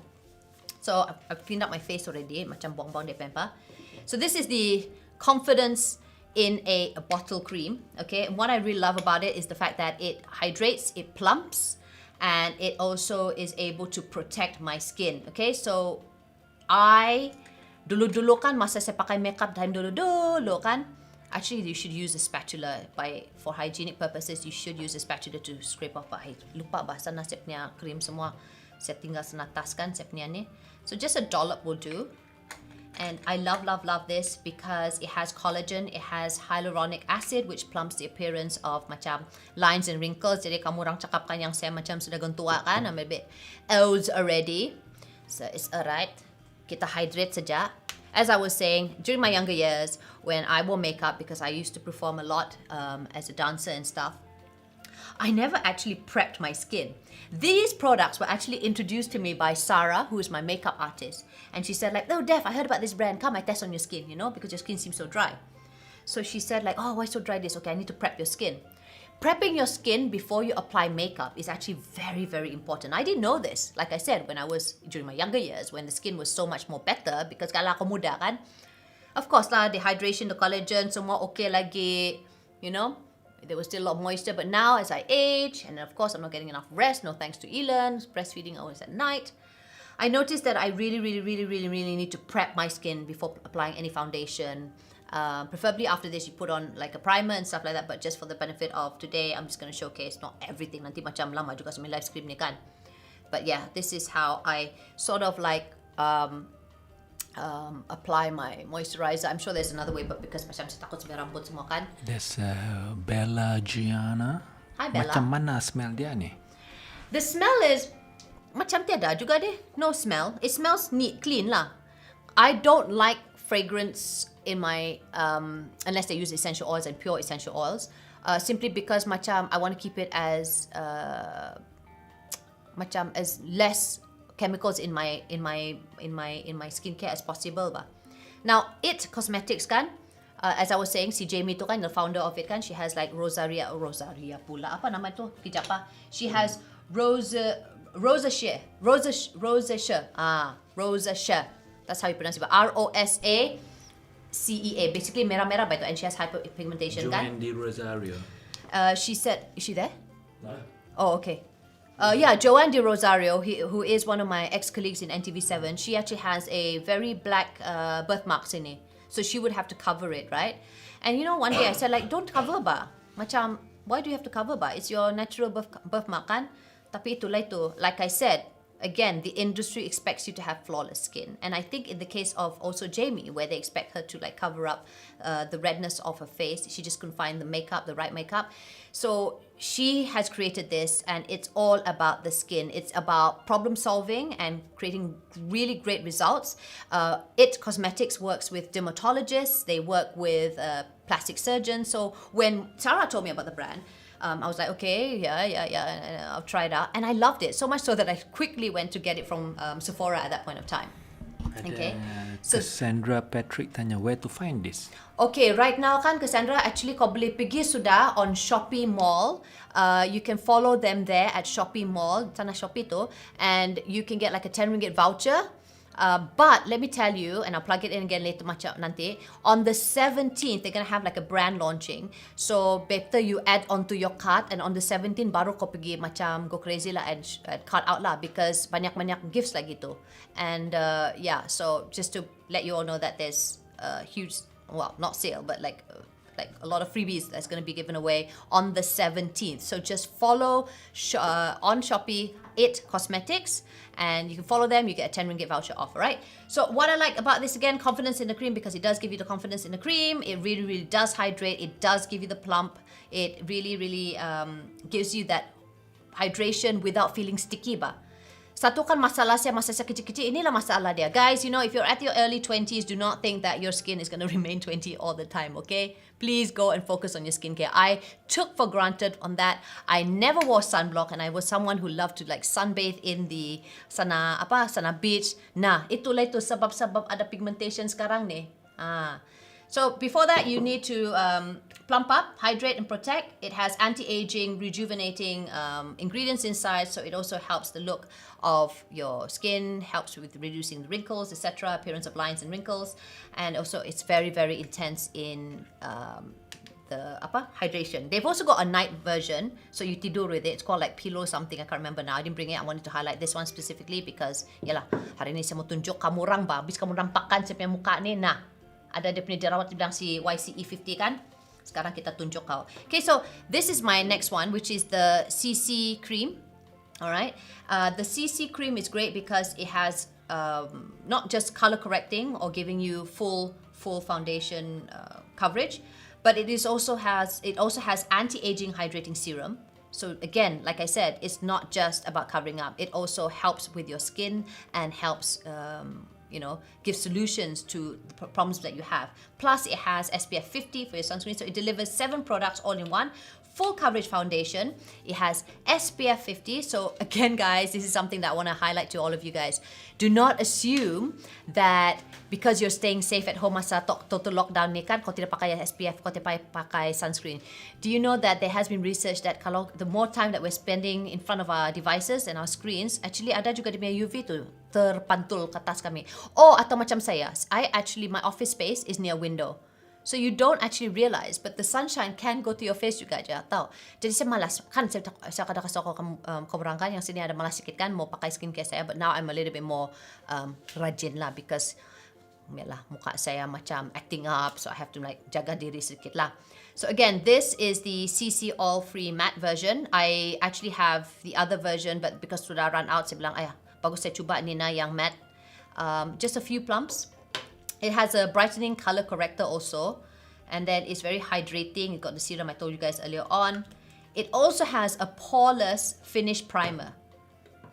So I've cleaned up my face already, macam buang-buang dia pempa. So this is the Confidence in a bottle cream. Okay, and what I really love about it is the fact that it hydrates, it plumps, and it also is able to protect my skin. Okay, so I dulu-dulu kan masa saya pakai makeup time dulu-dulu kan, actually you should use a spatula for hygienic purposes. You should use a spatula to scrape off. Lupa bahasa na saya punya cream semua. Saya tinggal senataskan saya punya ni. So just a dollop will do. And I love this because it has collagen, it has hyaluronic acid which plumps the appearance of macam lines and wrinkles. Jadi kamu orang cakapkan yang saya macam sudah gentua kan, I'm a bit old already. So it's alright. Kita hydrate saja. As I was saying, during my younger years when I wore makeup because I used to perform a lot as a dancer and stuff, I never actually prepped my skin. These products were actually introduced to me by Sarah, who is my makeup artist. And she said like, oh Def, I heard about this brand. Come, I test on your skin, you know, because your skin seems so dry. So she said like, oh, why so dry this? Okay, I need to prep your skin. Prepping your skin before you apply makeup is actually very, very important. I didn't know this. Like I said, when I was during my younger years, when the skin was so much more better, because kalau ako muda kan, of course lah, the hydration, the collagen, semua okay lagi, you know. There was still a lot of moisture, but now as I age, and of course I'm not getting enough rest, no thanks to Elon, breastfeeding always at night, I noticed that I really need to prep my skin before applying any foundation. Preferably after this, you put on like a primer and stuff like that, but just for the benefit of today, I'm just going to showcase not everything. Nanti macam lama juga sa live stream ni kan. But yeah, this is how I sort of like apply my moisturizer. I'm sure there's another way, but because macam saya takut sampai rambut semua kan. There's Bella Gianna. Hi Bella. Macam mana smell dia ni? The smell is macam tiada juga deh. No smell. It smells neat, clean lah. I don't like fragrance in my unless they use essential oils and pure essential oils. Simply because macam I want to keep it as macam as less chemicals in my skincare as possible ba. Now, It Cosmetics kan, as I was saying, si Jamie tu kan, the founder of it kan, she has like Rosaria pula. Apa nama tu? Kejap ah. She has Rosacea. Rosacea. That's how you pronounce it. Rosacea. Basically merah-merah ba ito, and she has hyperpigmentation kan. Joanne Di Rosario. She said, is she there? No. Oh, okay. Yeah, Joanne Di Rosario, who is one of my ex-colleagues in NTV7, she actually has a very black birthmarks in it. So she would have to cover it, right? And you know, one day I said like, don't cover ba. Macam, why do you have to cover ba? It's your natural birthmark kan? Tapi itulah itu. Like I said, again, the industry expects you to have flawless skin. And I think in the case of also Jamie, where they expect her to like cover up the redness of her face, she just couldn't find the makeup, the right makeup. So she has created this, and it's all about the skin. It's about problem solving and creating really great results. It Cosmetics works with dermatologists. They work with plastic surgeons. So when Sarah told me about the brand, I was like, okay, yeah, I'll try it out. And I loved it so much so that I quickly went to get it from Sephora at that point of time. Okay. So Cassandra Patrick tanya, where to find this? Okay, right now kan Cassandra, actually kau boleh pergi sudah on Shoppee Mall. You can follow them there at Shoppee Mall, sana Shoppee tu, and you can get like a 10 ringgit voucher. But let me tell you, and I'll plug it in again later macam nanti, on the 17th, they're going to have like a brand launching. So better you add onto your cart, and on the 17th, baru kau pergi macam go crazy lah and cart out lah, because banyak-banyak gifts lagi tu. And yeah, so just to let you all know that there's a huge, well, not sale, but like a lot of freebies that's going to be given away on the 17th. So just follow on Shoppee It Cosmetics, and you can follow them. You get a 10 ringgit voucher off, alright? So what I like about this, again, confidence in the cream, because it does give you the confidence in the cream. It really does hydrate. It does give you the plump. It really gives you that hydration without feeling sticky ba. Satu kan masalah saya masa saya kecil-kecil, inilah masalah dia. Guys, you know, if you're at your early 20s, do not think that your skin is going to remain 20 all the time, okay? Please go and focus on your skincare. I took for granted on that. I never wore sunblock, and I was someone who loved to like sunbathe in the sana beach. Nah, itulah itu sebab-sebab ada pigmentation sekarang ni. So before that, you need to plump up, hydrate, and protect. It has anti-aging, rejuvenating ingredients inside, so it also helps the look of your skin, helps with reducing the wrinkles, etc., appearance of lines and wrinkles, and also it's very, very intense in the hydration. They've also got a night version, so you tidur with it. It's called like pillow something. I can't remember now. I didn't bring it. I wanted to highlight this one specifically because, yalah, hari ni saya mau tunjuk kamu orang ba. Habis kamu nampakkan saya punya muka ni, nah, ada dia punya jerawat dibilang si YCE50 kan. Sekarang kita tunjuk kau. Okay, so this is my next one, which is the CC cream. Alright, the CC cream is great because it has not just color correcting or giving you full foundation coverage, but it also has anti-aging hydrating serum. So again, like I said, it's not just about covering up. It also helps with your skin and helps give solutions to the problems that you have. Plus, it has SPF 50 for your sunscreen, so it delivers 7 products all in one. Full coverage foundation. It has SPF 50. So again, guys, this is something that I want to highlight to all of you guys. Do not assume that because you're staying safe at home masa total lockdown ni kan, kau tidak pakai SPF, kau tidak pakai sunscreen. Do you know that there has been research that kalau the more time that we're spending in front of our devices and our screens, actually ada juga dia punya UV tu terpantul ke atas kami. Oh, atau macam saya, my office space is near window. So you don't actually realize, but the sunshine can go to your face juga je, tau. Jadi saya malas, kan saya kadang kasih kau orang kan, yang sini ada malas sikit kan, mau pakai skincare saya, but now I'm a little bit more rajin lah, because yalah, muka saya macam acting up, so I have to like jaga diri sedikit lah. So again, this is the CC All Free Matte version. I actually have the other version, but because sudah run out, saya bilang, bagus saya cuba ni na yang matte. Just a few plumps. It has a brightening color corrector also, and then it's very hydrating. It got the serum I told you guys earlier on. It also has a poreless finish primer.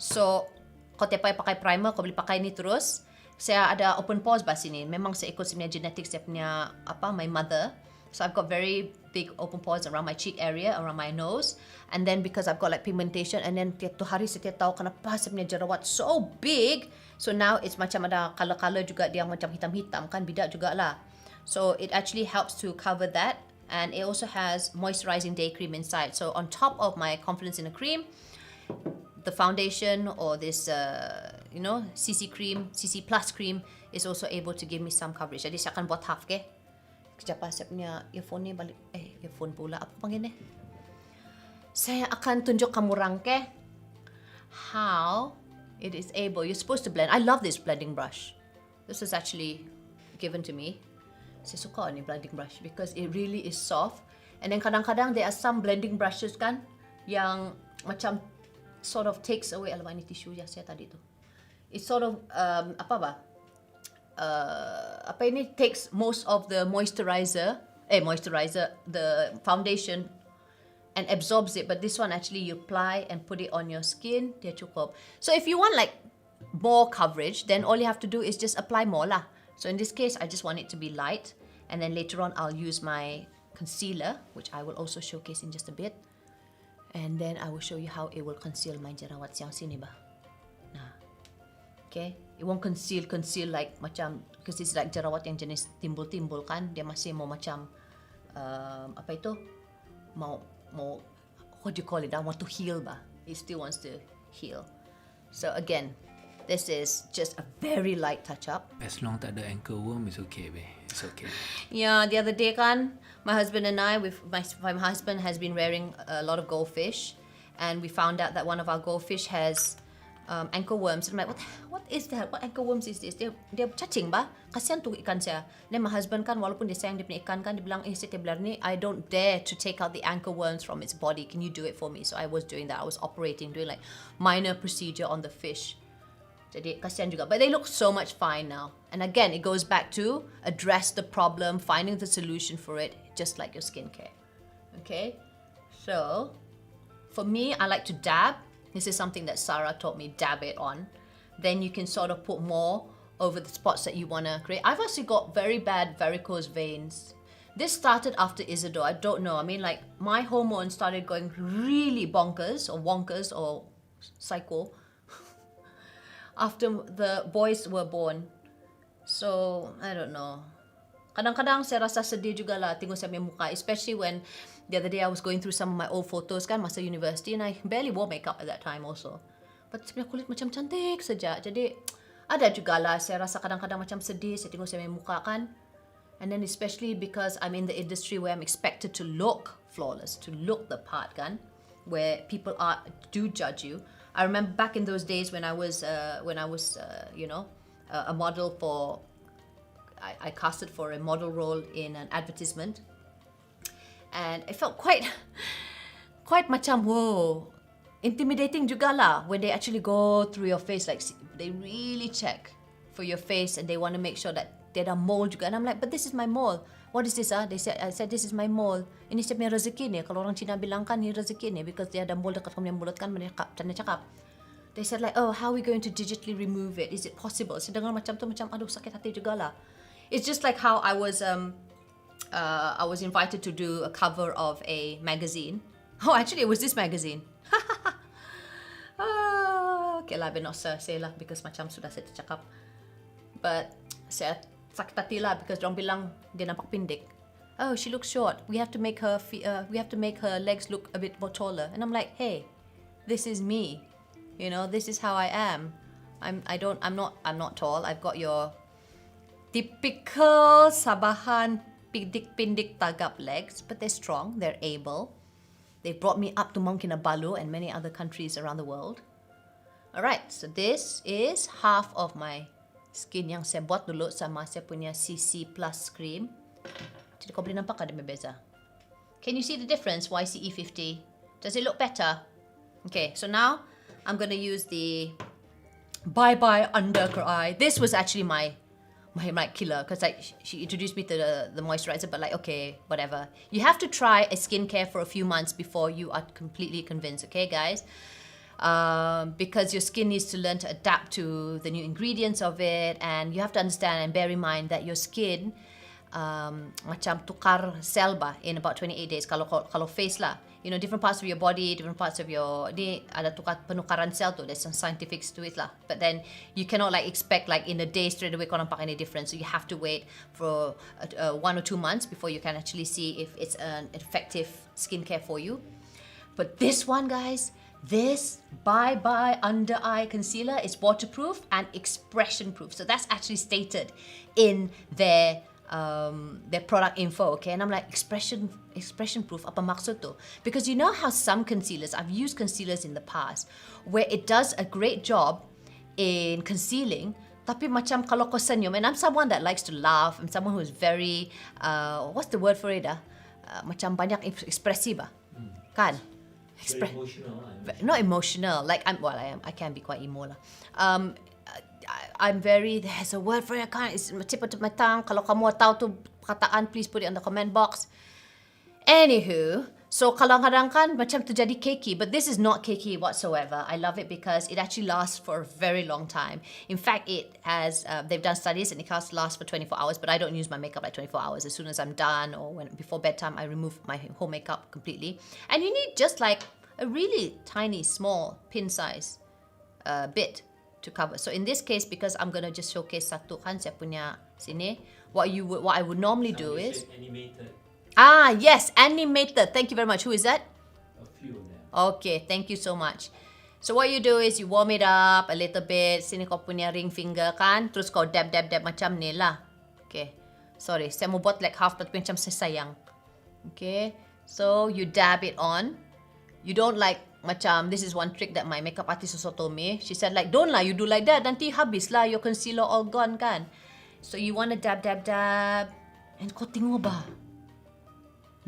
So, kau tiap pakai primer, kau boleh pakai ni terus. Saya ada open pores ba sini. Memang saya ikut sebenarnya genetics saya punya my mother. So I've got very big open pores around my cheek area, around my nose. And then because I've got like pigmentation, and then tiap tu hari saya tahu kenapa saya punya jerawat so big. So now it's macam ada color juga dia macam hitam-hitam kan, bidak juga lah. So it actually helps to cover that, and it also has moisturizing day cream inside. So on top of my confidence in a cream, the foundation or this CC cream, CC plus cream is also able to give me some coverage. Jadi saya akan buat half ke. Kejap saya punya earphone ni balik. Earphone pula. Apa panggil ni? Saya akan tunjuk kamu orang ke how it is able. You're supposed to blend. I love this blending brush. This is actually given to me. Saya suka ni blending brush because it really is soft. And then kadang-kadang there are some blending brushes kan yang macam sort of takes away. Alamak, ni tisu yang saya tadi tu. It sort of takes most of the the foundation and absorbs it, but this one actually you apply and put it on your skin, dia cukup. So if you want like more coverage, then all you have to do is just apply more lah. So in this case, I just want it to be light, and then later on I'll use my concealer, which I will also showcase in just a bit, and then I will show you how it will conceal my jerawat yang sini ba. Nah, okay, it won't conceal like macam, because it's like jerawat yang jenis timbul-timbul kan, dia masih mau macam mau what do you call it? I want to heal ba. It still wants to heal. So again, this is just a very light touch up. As long tak ada ankle worm, it's okay, babe. It's okay. Yeah, the other day kan, my husband and I, my husband has been rearing a lot of goldfish, and we found out that one of our goldfish has ankle worms. I'm like, what is that? What ankle worms is this? Dia cacing ba? Kasihan tu ikan saya. Then my husband kan, walaupun dia sayang dia punya ikan kan, dia bilang, setiap bulan ni, I don't dare to take out the ankle worms from its body. Can you do it for me? So I was doing that. I was doing like minor procedure on the fish. Jadi kasihan juga. But they look so much fine now. And again, it goes back to address the problem, finding the solution for it, just like your skincare. Okay? So, for me, I like to dab. This is something that Sarah taught me, dab it on. Then you can sort of put more over the spots that you want to create. I've actually got very bad varicose veins. This started after Isidore. I don't know. I mean, like, my hormones started going really bonkers or psycho after the boys were born. So, I don't know. Kadang-kadang saya rasa sedih jugalah tengok saya punya muka, especially when the other day I was going through some of my old photos kan masa university, and I barely wore makeup at that time also. But saya punya kulit macam cantik saja. Jadi ada jugalah saya rasa kadang-kadang macam sedih saya tengok saya punya muka kan. And then especially because I'm in the industry where I'm expected to look flawless, to look the part kan, where people do judge you. I remember back in those days when I was you know, a model for I casted for a model role in an advertisement, and I felt quite macam whoa, intimidating juga lah when they actually go through your face, like they really check for your face and they want to make sure that tiada mole juga, and I'm like, but this is my mole. What is this I said this is my mole. Ini saya punya rezeki ni. Kalau orang Cina bilang kan ni rezeki ni because dia ada mole dekat kamu yang mulut kan, mereka cakap. They said like, oh, how are we going to digitally remove it? Is it possible? Saya dengar macam tu macam aduh sakit hati juga lah. It's just like how I was invited to do a cover of a magazine. Oh, actually, it was this magazine. Okay lah, but not say lah because macam sudah saya cakap. But saya sakit hati lah because orang bilang dia nampak pendek. Oh, she looks short. We have to make her legs look a bit more taller. And I'm like, hey, this is me. You know, this is how I am. I'm not tall. I've got your typical Sabahan pindik tagap legs, but they're strong, they're able. They brought me up to Mount Kinabalu and many other countries around the world. Alright, so this is half of my skin yang saya buat dulu sama saya punya CC Plus cream. Jadi kau boleh nampak ada beza. Can you see the difference, YCE50? Does it look better? Okay, so now I'm going to use the Bye Bye Under Eye. This was actually my killer because like she introduced me to the moisturizer, but like okay, whatever. You have to try a skincare for a few months before you are completely convinced, okay guys? Because your skin needs to learn to adapt to the new ingredients of it, and you have to understand and bear in mind that your skin macam tukar sel ba in about 28 days kalau face lah. You know, different parts of your body, different parts of your ni ada penukaran sel tu. There's some scientifics to it lah. But then you cannot like expect like in a day straight away kau nampak any difference. So you have to wait for 1 or 2 months before you can actually see if it's an effective skincare for you. But this one, guys, this Bye Bye Under Eye Concealer is waterproof and expression proof. So that's actually stated in their product info, okay? And I'm like, expression proof, apa maksud tu? Because you know how some concealers, I've used concealers in the past, where it does a great job in concealing, tapi macam kalau kau senyum, and I'm someone that likes to laugh, I'm someone who is very, what's the word for it? Macam banyak ekspresi ba? Kan? Very emotional. Not emotional, like I can be quite emo lah. I'm very, there's a word for it, I can't, it's tip of my tongue. Kalau kamu tahu tu perkataan, please put it in the comment box. Anywho, so kadang-kadang kan macam terjadi cakey, but this is not cakey whatsoever. I love it because it actually lasts for a very long time. In fact, it has, they've done studies and it lasts for 24 hours, but I don't use my makeup like 24 hours. As soon as I'm done or before bedtime, I remove my whole makeup completely. And you need just like a really tiny, small, pin size bit to cover. So in this case, because I'm gonna just showcase satu kan saya punya sini, what I would normally do is animated. Yes, animated. Thank you very much. Who is that? A few of them. Okay, thank you so much. So what you do is you warm it up a little bit. Sini kau punya ring finger kan, terus kau dab macam ni lah. Okay, sorry, saya mau buat like half tapi macam saya sayang. Okay, so you dab it on. You don't like macam, this is one trick that my makeup artist also told me. She said like, don't lah, you do like that, nanti habis lah your concealer all gone kan. So you want to dab, and kau tengok ba?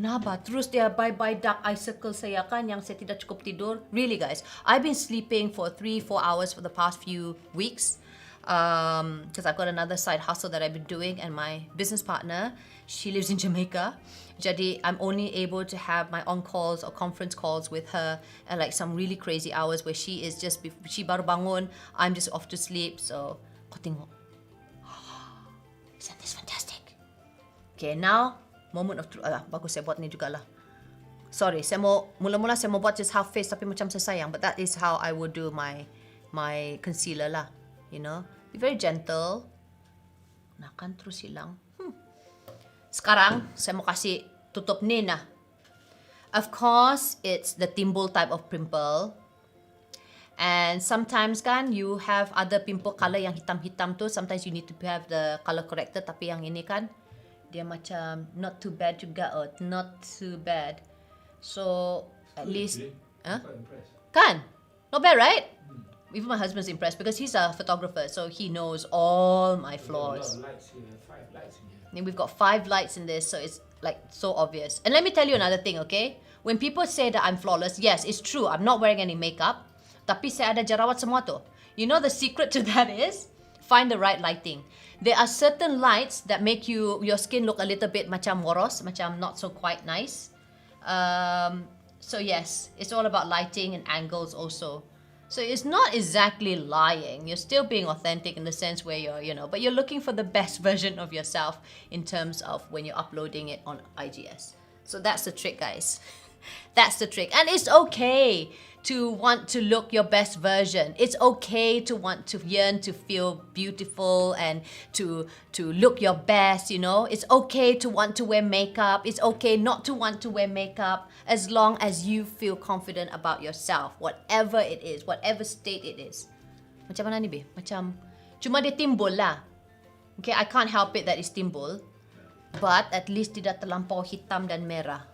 Naba, terus dia bye-bye dark eye circle saya kan yang saya tidak cukup tidur. Really guys, I've been sleeping for 3-4 hours for the past few weeks. Because I've got another side hustle that I've been doing, and my business partner, she lives in Jamaica. Jadi I'm only able to have my on calls or conference calls with her at like some really crazy hours where she baru bangun, I'm just off to sleep. So kau tengok, isn't this fantastic? Okay, now moment of truth. Bagus saya buat ni jugalah. Sorry, mula-mula saya mau buat just half face tapi macam saya sayang, but that is how I would do my concealer lah. You know, be very gentle. Nakan terus hilang. Sekarang, saya mau kasih tutup ni nah. Of course, it's the timbul type of pimple. And sometimes kan, you have other pimple color yang hitam-hitam tu. Sometimes you need to have the color corrector. Tapi yang ini kan, dia macam not too bad juga. Oh, not too bad. So, at least... Huh? Kan? Not bad, right? Even my husband's impressed because he's a photographer, so he knows all my flaws. And we've got 5 lights in this, so it's like so obvious. And let me tell you another thing, okay? When people say that I'm flawless, yes, it's true. I'm not wearing any makeup. Tapi saya ada jerawat semua tu. You know the secret to that is? Find the right lighting. There are certain lights that make your skin look a little bit macam moros, macam not so quite nice. So yes, it's all about lighting and angles also. So it's not exactly lying. You're still being authentic in the sense where you're, but you're looking for the best version of yourself in terms of when you're uploading it on IGS. So that's the trick, guys. That's the trick. And it's okay to want to look your best version. It's okay to want to yearn to feel beautiful and to look your best, It's okay to want to wear makeup. It's okay not to want to wear makeup as long as you feel confident about yourself, whatever it is, whatever state it is. Macam mana ni, Be? Macam, cuma dia timbul lah. Okay, I can't help it that it's timbul. But at least tidak terlampau hitam dan merah.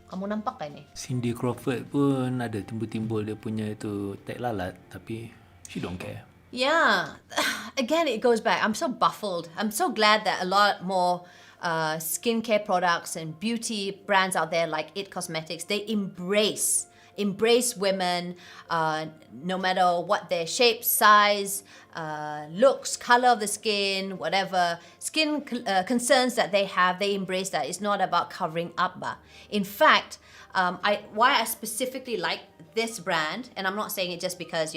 Kamu nampak kan ni? Cindy Crawford pun ada timbul-timbul dia punya itu tek lalat, tapi she don't care. Yeah. Again, it goes back. I'm so baffled. I'm so glad that a lot more skincare products and beauty brands out there like It Cosmetics, they embrace women, no matter what their shape, size, looks, color of the skin, whatever skin concerns that they have, they embrace that. It's not about covering up. In fact, why I specifically like this brand, and I'm not saying it just because,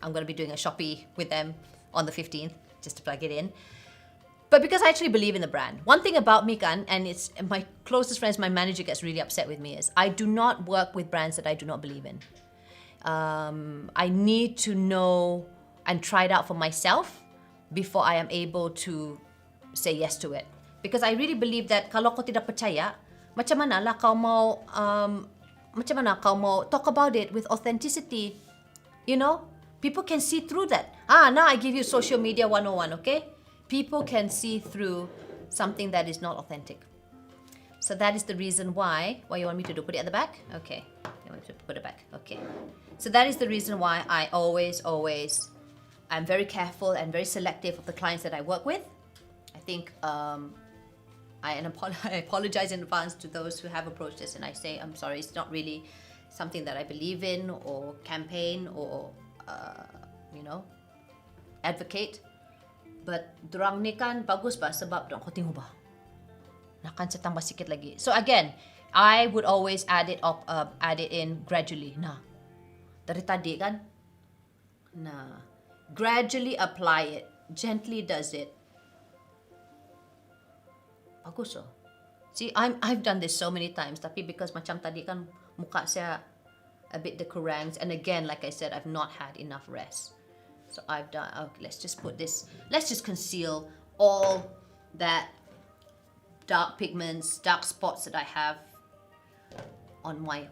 I'm going to be doing a Shoppee with them on the 15th, just to plug it in. But because I actually believe in the brand. One thing about me, Kan, and it's my closest friends, my manager gets really upset with me, is I do not work with brands that I do not believe in. I need to know and try it out for myself before I am able to say yes to it. Because I really believe that kalau kau tidak percaya, macam mana kau mau talk about it with authenticity, People can see through that. Now I give you social media 101, okay? People can see through something that is not authentic. So that is the reason why you want me to do. Put it at the back? Okay. I want to put it back. Okay. So that is the reason why I always, I'm very careful and very selective of the clients that I work with. I think I apologize in advance to those who have approached this, and I say, I'm sorry, it's not really something that I believe in or campaign or, advocate. But durang ni kan bagus ba sebab kau tengok ba? Nakan sa tambah sikit lagi. So again, I would always add it in gradually. Dari tadi kan? Gradually apply it. Gently does it. Bagus oh. See, I've done this so many times, tapi because macam tadi kan muka saya a bit dekurang, and again, like I said, I've not had enough rest. So I've done, okay, let's just conceal all that dark pigments, dark spots that I have on my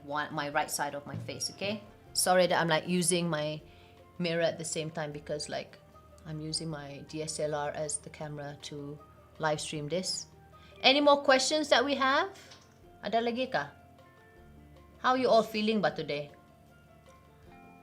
right side of my face, okay? Sorry that I'm like using my mirror at the same time because like I'm using my DSLR as the camera to live stream this. Any more questions that we have? Ada lagi ka? How are you all feeling ba today?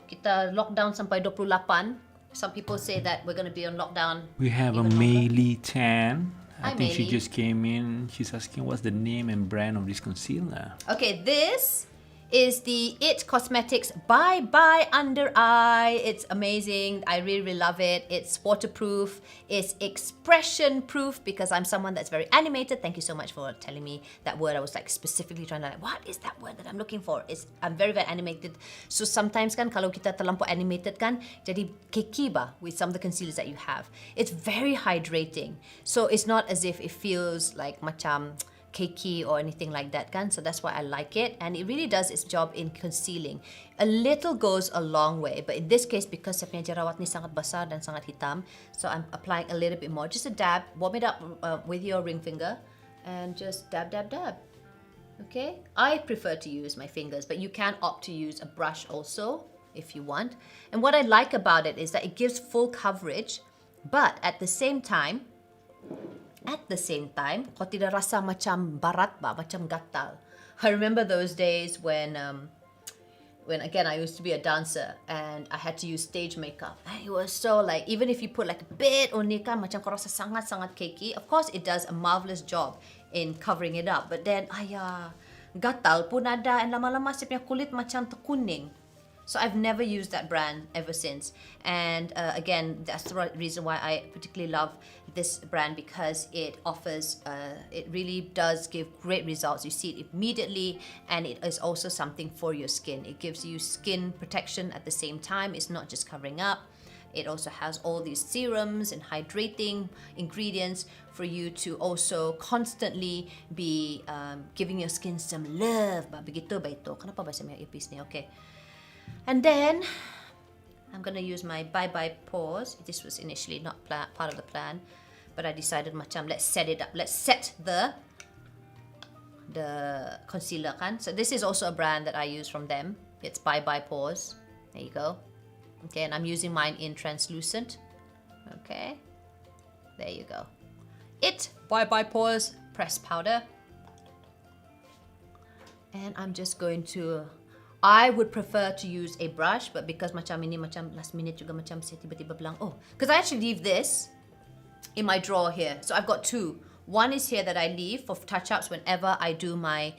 Kita lockdown sampai 28. Some people say that we're going to be on lockdown. We have a even longer. Meili Tan. I Hi, think she Meili. just came in. She's asking what's the name and brand of this concealer. Okay, this is the It Cosmetics Bye Bye Under Eye. It's amazing. I really, really love it. It's waterproof. It's expression proof because I'm someone that's very animated. Thank you so much for telling me that word. I was like specifically trying to what is that word that I'm looking for? I'm very, very animated. So sometimes kan kalau kita terlampau animated kan, jadi keki ba with some of the concealers that you have. It's very hydrating. So it's not as if it feels like macam cakey or anything like that kan. So that's why I like it, and it really does its job in concealing. A little goes a long way, but in this case, because saya punya jerawat ni sangat besar dan sangat hitam, so I'm applying a little bit more. Just a dab, warm it up with your ring finger, and just dab, dab, dab. Okay, I prefer to use my fingers, but you can opt to use a brush also if you want. And what I like about it is that it gives full coverage, but at the same time, kau tidak rasa macam barat ba, macam gatal. I remember those days when again I used to be a dancer and I had to use stage makeup. And it was so like, even if you put like a bit only kan, macam kau rasa sangat-sangat cakey. Of course, it does a marvelous job in covering it up. But then, gatal pun ada, and lama-lama saya punya kulit macam terkuning. So I've never used that brand ever since. And again, that's the reason why I particularly love this brand, because it offers, it really does give great results. You see it immediately, and it is also something for your skin. It gives you skin protection at the same time. It's not just covering up. It also has all these serums and hydrating ingredients for you to also constantly be giving your skin some love. Begitu ba ito? Kenapa bahasa may earpiece ni? Okay. And then, I'm going to use my bye-bye pores. This was initially not part of the plan, but I decided macam let's set it up. Let's set the concealer kan. So this is also a brand that I use from them. It's bye-bye pores. There you go. Okay, and I'm using mine in translucent. Okay, there you go. It bye-bye pores pressed powder. And I'm just going to, I would prefer to use a brush, but because macam ini macam last minute juga macam saya tiba-tiba bilang, because I actually leave this in my drawer here. So I've got two. One is here that I leave for touch-ups whenever I do my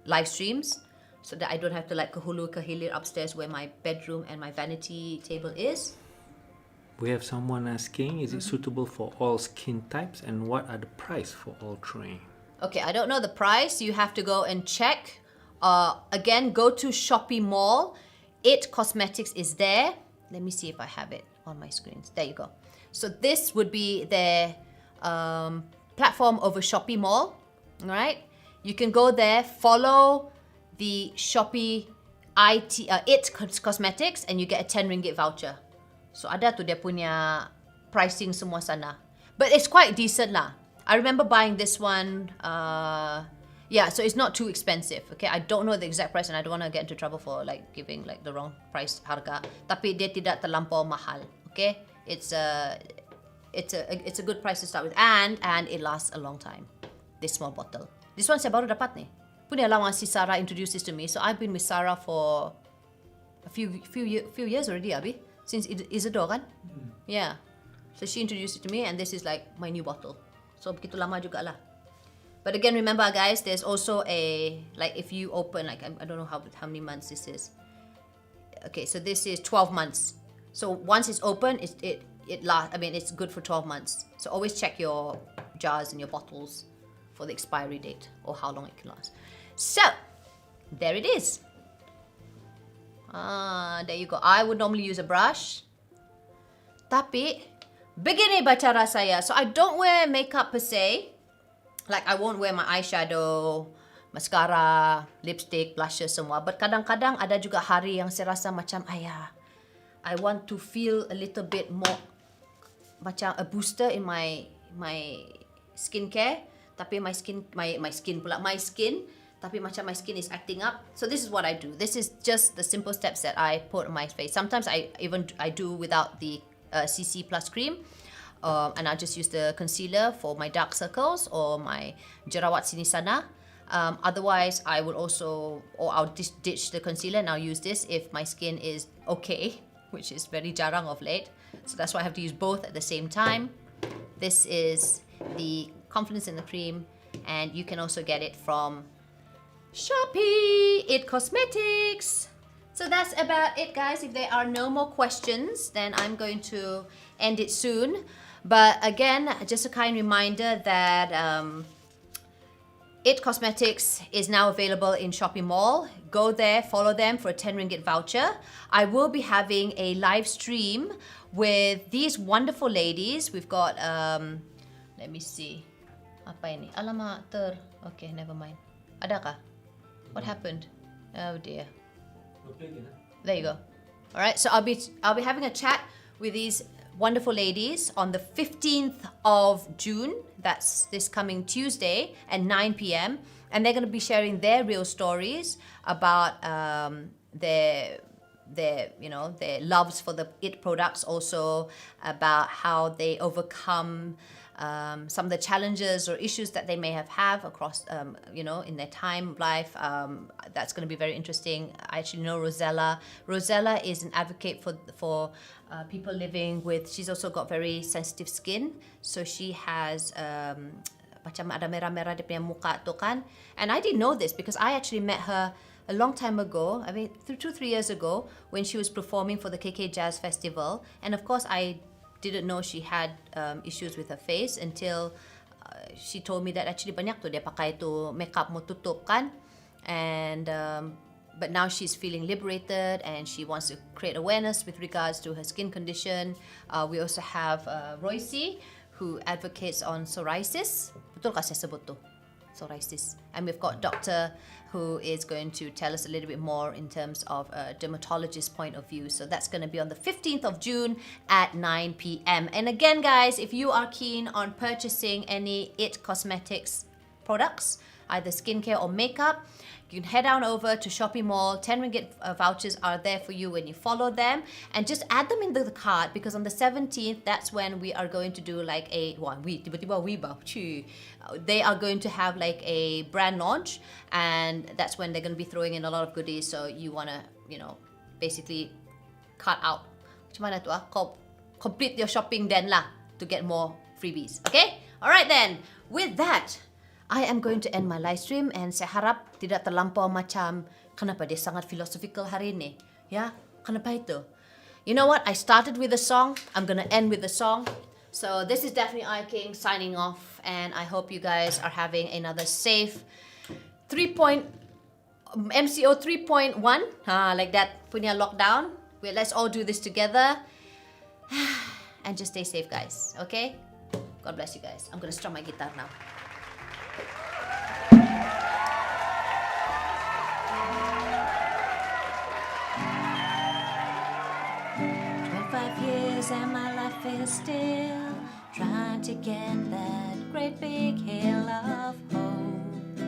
live streams, so that I don't have to like kahulu kahilir upstairs where my bedroom and my vanity table is. We have someone asking, is it suitable for all skin types, and what are the price for all three? Okay, I don't know the price. You have to go and check. Again, go to Shoppee Mall. It Cosmetics is there. Let me see if I have it on my screens. There you go. So this would be their platform over Shoppee Mall. All right. You can go there, follow the Shoppee It Cosmetics, and you get a 10 ringgit voucher. So ada tu dia punya pricing semua sana. But it's quite decent lah. I remember buying this one. Yeah, so it's not too expensive. Okay, I don't know the exact price, and I don't want to get into trouble for like giving like the wrong price harga. Tapi dia tidak terlampau mahal. Okay, it's a good price to start with, and it lasts a long time. This small bottle. This one saya baru dapat ni. Punya lama si Sarah introduced this to me, so I've been with Sarah for a few years already, Abi, since Isidore kan? Yeah, so she introduced it to me, and this is like my new bottle. So begitu lama juga lah. But again, remember guys, there's also a, like if you open, like I don't know how many months this is. Okay, so this is 12 months. So once it's open, it lasts. I mean, it's good for 12 months. So always check your jars and your bottles for the expiry date or how long it can last. So there it is. There you go. I would normally use a brush, tapi begini cara saya. So I don't wear makeup per se. Like I won't wear my eyeshadow, mascara, lipstick, blushes semua. But kadang-kadang ada juga hari yang saya rasa macam I want to feel a little bit more macam a booster in my skincare. Tapi my skin, tapi macam my skin is acting up. So this is what I do. This is just the simple steps that I put on my face. Sometimes I do without the CC plus cream. And I just use the concealer for my dark circles or my jerawat sini sana. Otherwise, I will also, or I'll ditch the concealer and I'll use this if my skin is okay, which is very jarang of late. So that's why I have to use both at the same time. This is the Confidence in the Cream, and you can also get it from Shoppee, It Cosmetics. So that's about it, guys. If there are no more questions, then I'm going to end it soon. But again, just a kind reminder that It Cosmetics is now available in Shoppee Mall. Go there, follow them for a 10 ringgit voucher. I will be having a live stream with these wonderful ladies. We've got, let me see. Apa ini? Alamak, Okay, never mind. Ada kah? What happened? Oh dear. There you go. All right, so I'll be having a chat with these wonderful ladies on the 15th of June. That's this coming Tuesday at 9 p.m. And they're going to be sharing their real stories about their loves for the IT products, also about how they overcome some of the challenges or issues that they may have across, in their time of life. That's going to be very interesting. I actually know Rosella. Rosella is an advocate for people living with, she's also got very sensitive skin. So she has, macam ada merah-merah dia punya muka tu kan. And I didn't know this because I actually met her a long time ago, I mean 2-3 years ago, when she was performing for the KK Jazz Festival. And of course I didn't know she had issues with her face until she told me that actually banyak tu dia pakai tu makeup mo tutup kan. And but now she's feeling liberated and she wants to create awareness with regards to her skin condition. We also have Royce, who advocates on psoriasis. Betul kah saya sebut tu? Psoriasis. And we've got Dr. who is going to tell us a little bit more in terms of a dermatologist's point of view. So that's going to be on the 15th of June at 9 p.m. And again, guys, if you are keen on purchasing any IT Cosmetics products, either skincare or makeup, you can head on over to Shoppee Mall. 10 ringgit vouchers are there for you when you follow them. And just add them into the cart because on the 17th, that's when we are going to do like a... They are going to have like a brand launch. And that's when they're going to be throwing in a lot of goodies. So you want to, basically cut out. Macam mana tu complete your shopping then lah to get more freebies. Okay? Alright then. With that, I am going to end my live stream and saya harap tidak terlampau macam kenapa dia sangat philosophical hari ini. Ya, kenapa itu? You know what? I started with a song. I'm going to end with a song. So this is definitely I King signing off and I hope you guys are having another safe MCO 3.1 like that punya lockdown. Let's all do this together and just stay safe, guys. Okay? God bless you guys. I'm going to strum my guitar now. 25 years and my life is still trying to get that great big hill of hope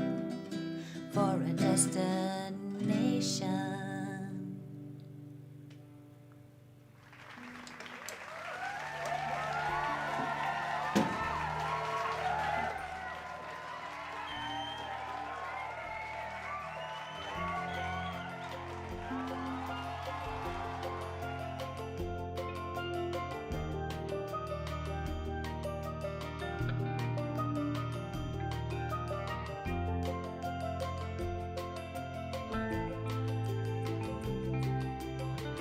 for a destination.